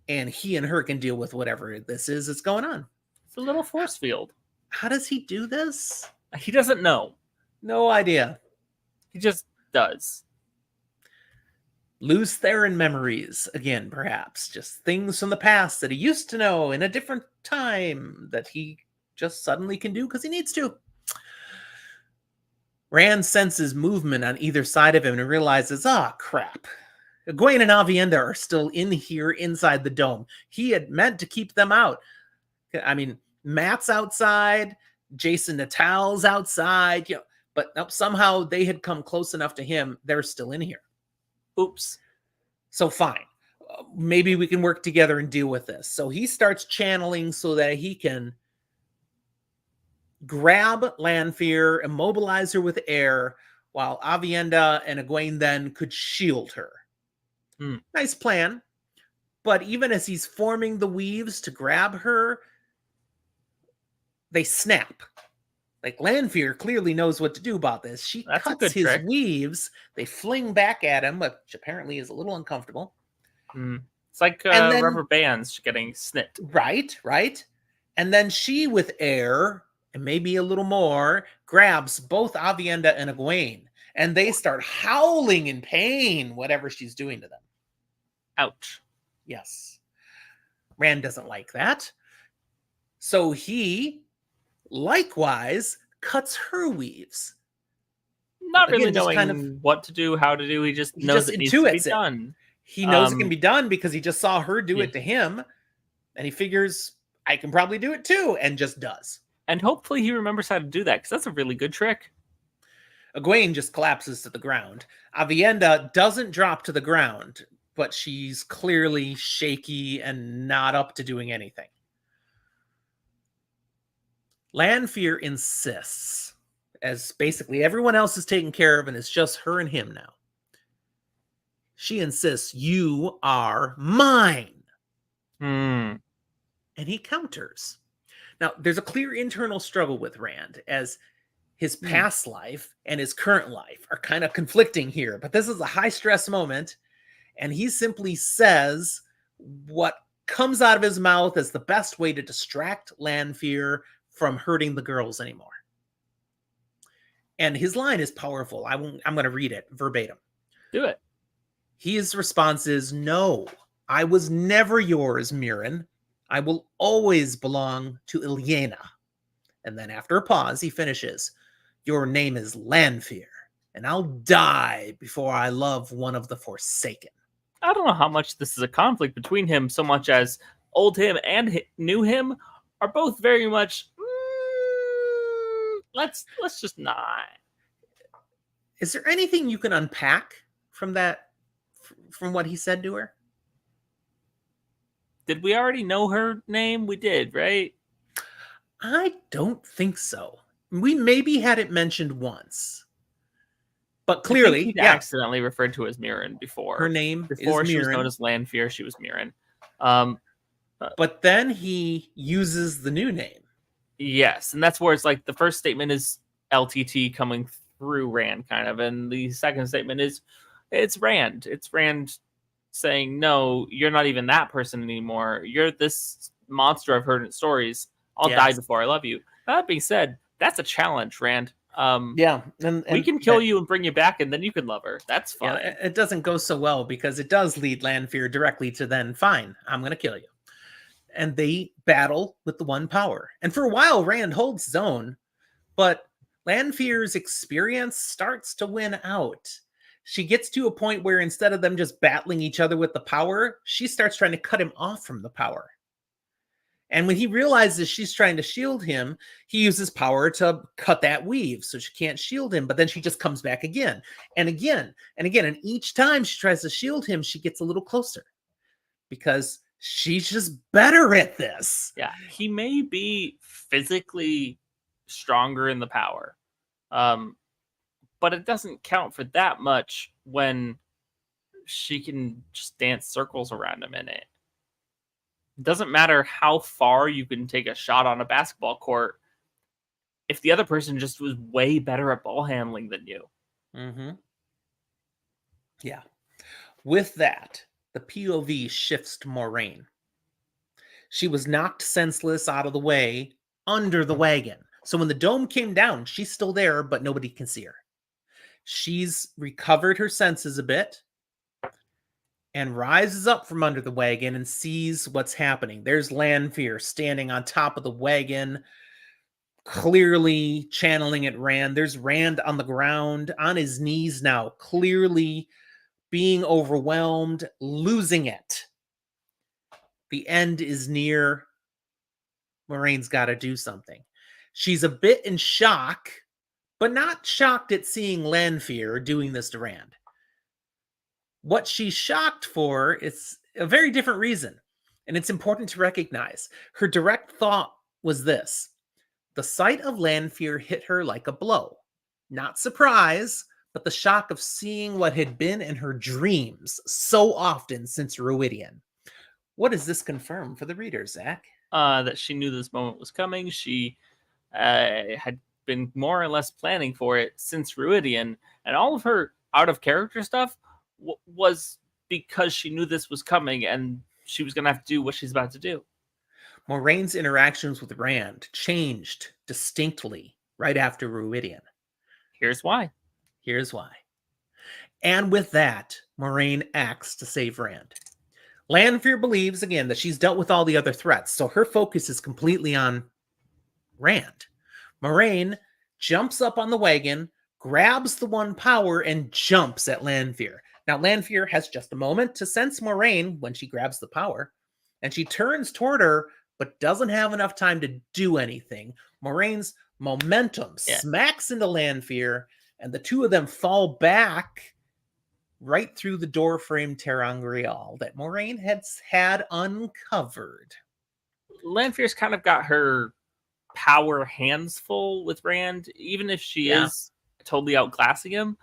S2: and he and her can deal with whatever this is that's going on.
S1: It's a little force field.
S2: How does he do this?
S1: He doesn't know.
S2: No idea.
S1: He just does.
S2: Lose Theron memories again, perhaps. Just things from the past that he used to know in a different time that he just suddenly can do because he needs to. Rand senses movement on either side of him and realizes, crap. Egwene and Avienda are still in here inside the dome. He had meant to keep them out. I mean, Matt's outside, Jason Natal's outside, but nope, somehow they had come close enough to him. They're still in here.
S1: Oops.
S2: So fine. Maybe we can work together and deal with this. So he starts channeling so that he can grab Lanfear, immobilize her with air, while Avienda and Egwene then could shield her. Nice plan. But even as he's forming the weaves to grab her, they snap. Like, Lanfear clearly knows what to do about this. She cuts his weaves. They fling back at him, which apparently is a little uncomfortable.
S1: It's like rubber bands getting snipped.
S2: Right. And then she, with air, and maybe a little more, grabs both Avienda and Egwene, and they start howling in pain, whatever she's doing to them.
S1: Ouch.
S2: Yes. Rand doesn't like that. So he, likewise, cuts her weaves.
S1: Not really knowing what to do, how to do. He just knows it needs to be done.
S2: He knows it can be done because he just saw her do it to him, and he figures, I can probably do it too, and just does.
S1: And hopefully he remembers how to do that, because that's a really good trick.
S2: Egwene just collapses to the ground. Avienda doesn't drop to the ground, but she's clearly shaky and not up to doing anything. Lanfear insists, as basically everyone else is taken care of and it's just her and him now. She insists, you are mine. And he counters. Now, there's a clear internal struggle with Rand, as his past life and his current life are kind of conflicting here. But this is a high-stress moment, and he simply says what comes out of his mouth as the best way to distract Lanfear from hurting the girls anymore. And his line is powerful. I'm going to read it verbatim.
S1: Do it.
S2: His response is, no, I was never yours, Mirren. I will always belong to Ilyena. And then after a pause, he finishes, your name is Lanfear, and I'll die before I love one of the Forsaken.
S1: I don't know how much this is a conflict between him, so much as old him and new him are both very much, let's just not.
S2: Is there anything you can unpack from that, from what he said to her?
S1: Did we already know her name? We did, right?
S2: I don't think so. We maybe had it mentioned once, but
S1: I think
S2: clearly,
S1: he'd
S2: yeah,
S1: accidentally referred to as Mirren
S2: her
S1: before.
S2: name is
S1: Before she was known
S2: Mirren.
S1: as Lanfear, she was Mirren. Um,
S2: But then he uses the new name.
S1: yes, and that's where it's like the first statement is LTT coming through Rand, kind of, and the second statement is it's Rand. It's Rand saying, "No, you're not even that person anymore. You're this monster I've heard in stories. I'll die
S2: Yes.
S1: before I love you." That being said, that's a challenge, Rand.
S2: Yeah,
S1: We
S2: and
S1: can kill you and bring you back, and then you can love her. That's
S2: yeah,
S1: fine.
S2: it doesn't go so well because it does lead Lanfear directly to then, fine, I'm going to kill you. And they battle with the one power. And for a while, Rand holds his own, but Lanfear's experience starts to win out. She gets to a point where instead of them just battling each other with the power, she starts trying to cut him off from the power. And when he realizes she's trying to shield him, he uses power to cut that weave so she can't shield him. But then she just comes back again and again and again. And each time she tries to shield him, she gets a little closer because she's just better at this.
S1: Yeah, he may be physically stronger in the power, um, but it doesn't count for that much when she can just dance circles around him in it. It doesn't matter how far you can take a shot on a basketball court if the other person just was way better at ball handling than you.
S2: Mm-hmm. Yeah. With that, the POV shifts to Moraine. She was knocked senseless out of the way under the wagon. So when the dome came down, she's still there, but nobody can see her. She's recovered her senses a bit and rises up from under the wagon and sees what's happening. There's Lanfear standing on top of the wagon, clearly channeling at Rand. There's Rand on the ground, on his knees now, clearly being overwhelmed, losing it. The end is near. Moraine's got to do something. She's a bit in shock, but not shocked at seeing Lanfear doing this to Rand. What she's shocked for is a very different reason, and it's important to recognize. Her direct thought was this: the sight of Lanfear hit her like a blow. Not surprise, but the shock of seeing what had been in her dreams so often since Ruidian. What does this confirm for the reader, Zach?
S1: That she knew this moment was coming. She had been more or less planning for it since Ruidian, and all of her out of character stuff was because she knew this was coming and she was going to have to do what she's about to do.
S2: Moraine's interactions with Rand changed distinctly right after Ruidian.
S1: Here's why.
S2: Here's why. And with that, Moraine acts to save Rand. Lanfear believes, again, that she's dealt with all the other threats, so her focus is completely on Rand. Moraine jumps up on the wagon, grabs the one power, and jumps at Lanfear. Now, Lanfear has just a moment to sense Moraine when she grabs the power, and she turns toward her, but doesn't have enough time to do anything. Moraine's momentum smacks into Lanfear, and the two of them fall back right through the doorframe ter'angreal that Moraine had uncovered.
S1: Lanfear's kind of got her power hands full with Rand, even if she is totally outclassing him.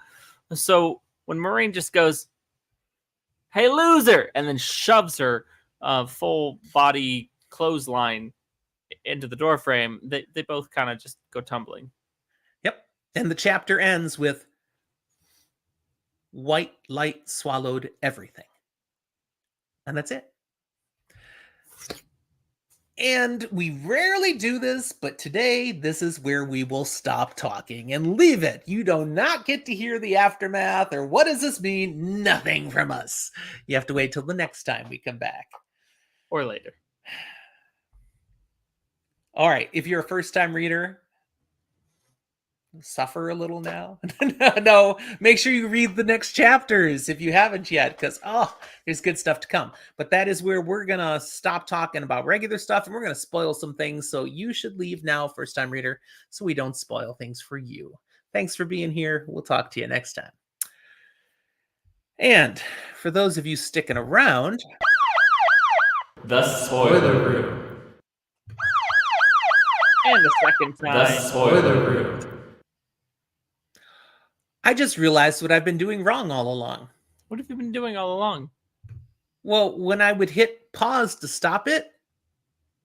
S1: So when Moraine just goes, "Hey, loser," and then shoves her full body clothesline into the doorframe, they both kind of just go tumbling.
S2: Yep. And the chapter ends with white light swallowed everything. And that's it. And we rarely do this, but today this is where we will stop talking and leave it. You do not get to hear the aftermath or what does this mean? Nothing from us. You have to wait till the next time we come back.
S1: Or later.
S2: All right. If you're a first-time reader, suffer a little now. No, make sure you read the next chapters if you haven't yet, because there's good stuff to come. But that is where we're gonna stop talking about regular stuff and we're gonna spoil some things. So you should leave now, first time reader, so we don't spoil things for you. Thanks for being here. We'll talk to you next time. And for those of you sticking around,
S1: The spoiler room. And the second
S3: The
S1: time.
S3: spoiler room.
S2: I just realized what I've been doing wrong all along.
S1: What have you been doing all along?
S2: Well, when I would hit pause to stop it,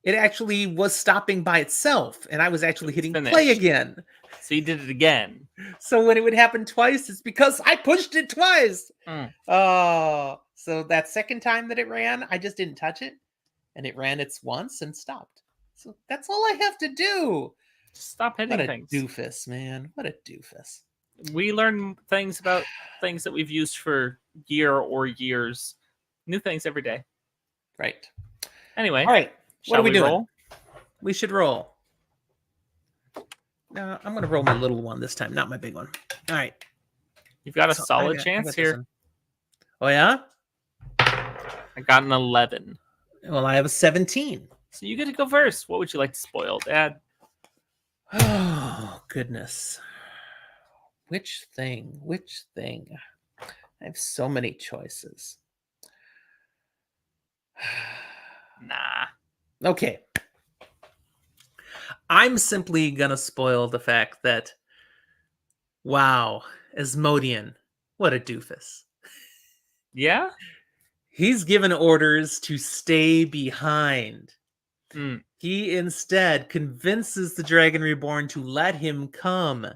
S2: it actually was stopping by itself, and I was actually hitting play
S1: finished.
S2: again.
S1: So you did it again.
S2: So when it would happen twice, it's because I pushed it twice.
S1: Mm.
S2: Oh, so that second time that it ran, I just didn't touch it, and it ran its once and stopped. So that's all I have to do.
S1: Just stop hitting
S2: What a
S1: things.
S2: doofus, man. What a doofus.
S1: We learn things about things that we've used for year or years. New things every day.
S2: Right.
S1: Anyway.
S2: All right. What are we doing?
S1: Roll?
S2: We should roll. No, I'm going to roll my little one this time, not my big one. All right.
S1: You've got a
S2: So
S1: solid
S2: I
S1: chance
S2: got this
S1: here.
S2: one. Oh, yeah?
S1: I got an 11.
S2: Well, I have a 17.
S1: So you get to go first. What would you like to spoil, Dad?
S2: Oh, goodness. Which thing? Which thing? I have so many choices.
S1: Nah.
S2: Okay. I'm simply going to spoil the fact that, wow, Asmodean, what a doofus.
S1: Yeah?
S2: He's given orders to stay behind.
S1: Mm.
S2: He instead convinces the Dragon Reborn to let him come.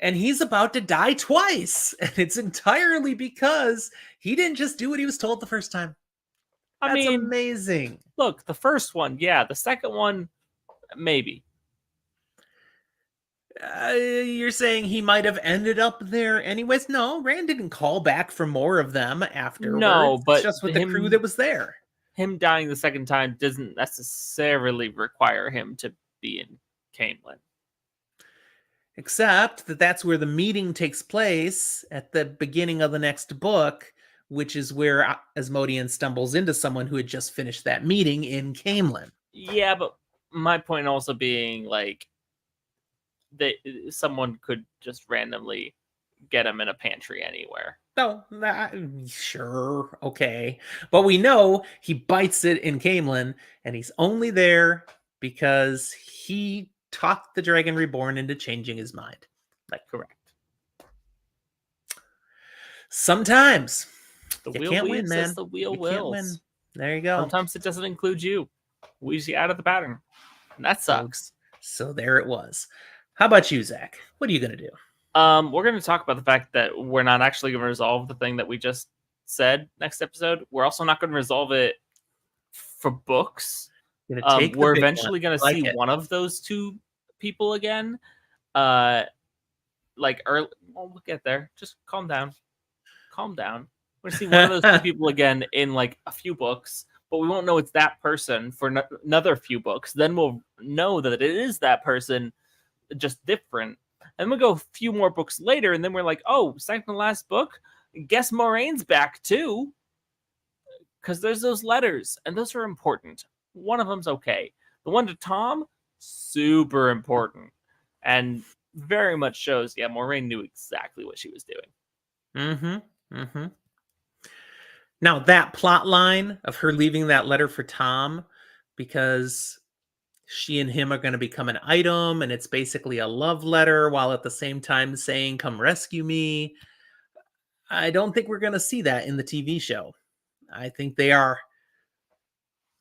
S2: And he's about to die twice. And it's entirely because he didn't just do what he was told the first time.
S1: I
S2: That's
S1: mean,
S2: amazing.
S1: look, the first one, yeah. The second one, maybe.
S2: You're saying he might have ended up there anyways? No, Rand didn't call back for more of them afterwards.
S1: No, but
S2: it's just with the crew that was there.
S1: Him dying the second time doesn't necessarily require him to be in Camelin.
S2: Except that that's where the meeting takes place at the beginning of the next book, which is where Asmodean stumbles into someone who had just finished that meeting in Camelin.
S1: Yeah, but my point also being, like, that someone could just randomly get him in a pantry anywhere.
S2: No, sure, okay. But we know he bites it in Camelin, and he's only there because he talked the Dragon Reborn into changing his mind.
S1: Like, correct.
S2: Sometimes
S1: the
S2: you
S1: wheel
S2: can't
S1: weaves
S2: win, man.
S1: As the wheel
S2: you
S1: wills.
S2: Can't win. There you go.
S1: Sometimes it doesn't include you. Weaves you out of the pattern. And that sucks.
S2: So there it was. How about you, Zach? What are you going to do?
S1: We're going to talk about the fact that we're not actually going to resolve the thing that we just said next episode. We're also not going to resolve it for books. We're eventually going to see one of those two people again. Like early, well, we'll get there. Just calm down. Calm down. We're going to see one of those two people again in like a few books, but we won't know it's that person for another few books. Then we'll know that it is that person, just different. And we'll go a few more books later, and then we're like, oh, second to last book? Guess Moraine's back too. Because there's those letters, and those are important. One of them's okay. The one to Tom, super important. And very much shows, yeah, Moraine knew exactly what she was doing.
S2: Now, that plot line of her leaving that letter for Tom, because she and him are going to become an item, and it's basically a love letter while at the same time saying, come rescue me. I don't think we're going to see that in the TV show. I think they are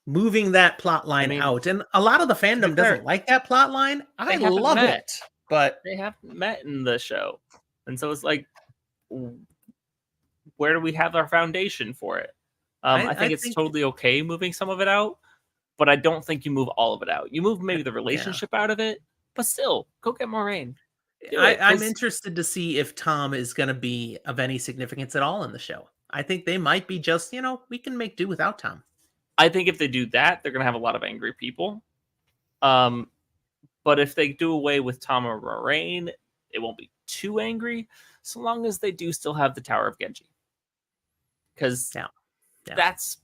S2: moving that plot line out. And a lot of the fandom doesn't like that plot line. I love it. But
S1: they haven't met in the show. And so it's like, where do we have our foundation for it? I think it's totally okay moving some of it out. But I don't think you move all of it out. You move maybe the relationship out of it, but still, go get Moraine.
S2: I'm interested to see if Tom is going to be of any significance at all in the show. I think they might be just, we can make do without Tom.
S1: I think if they do that, they're going to have a lot of angry people. But if they do away with Tom or Moraine, it won't be too angry, so long as they do still have the Tower of Genji. Because that's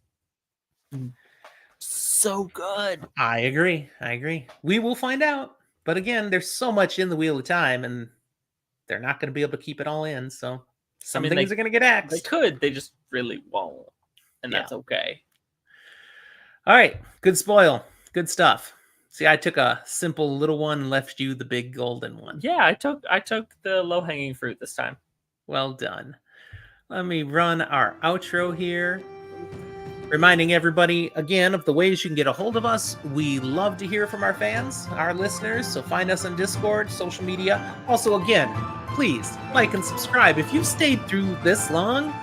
S1: so good.
S2: I agree. We will find out. But again, there's so much in the Wheel of Time, and they're not going to be able to keep it all in. So Some
S1: mean,
S2: things are going to get
S1: they
S2: axed.
S1: could, they just really won't, and
S2: Yeah.
S1: that's okay.
S2: All right. Good spoil. Good stuff. See, I took a simple little one and left you the big golden one.
S1: Yeah, I took the low hanging fruit this time.
S2: Well done. Let me run our outro here. Reminding everybody again of the ways you can get a hold of us. We love to hear from our fans, our listeners. So find us on Discord, social media. Also, again, please like and subscribe. If you've stayed through this long,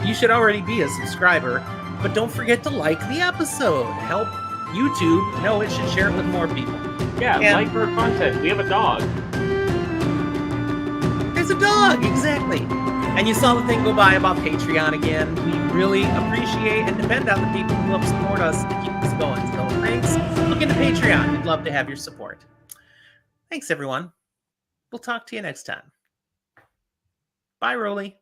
S2: you should already be a subscriber. But don't forget to like the episode. Help YouTube know it should share it with more people.
S1: Yeah,
S2: And-
S1: like our content. We have a dog.
S2: There's a dog, exactly. And you saw the thing go by about Patreon again. We really appreciate and depend on the people who help support us to keep this going. So thanks. Look into Patreon. We'd love to have your support. Thanks, everyone. We'll talk to you next time. Bye, Rolly.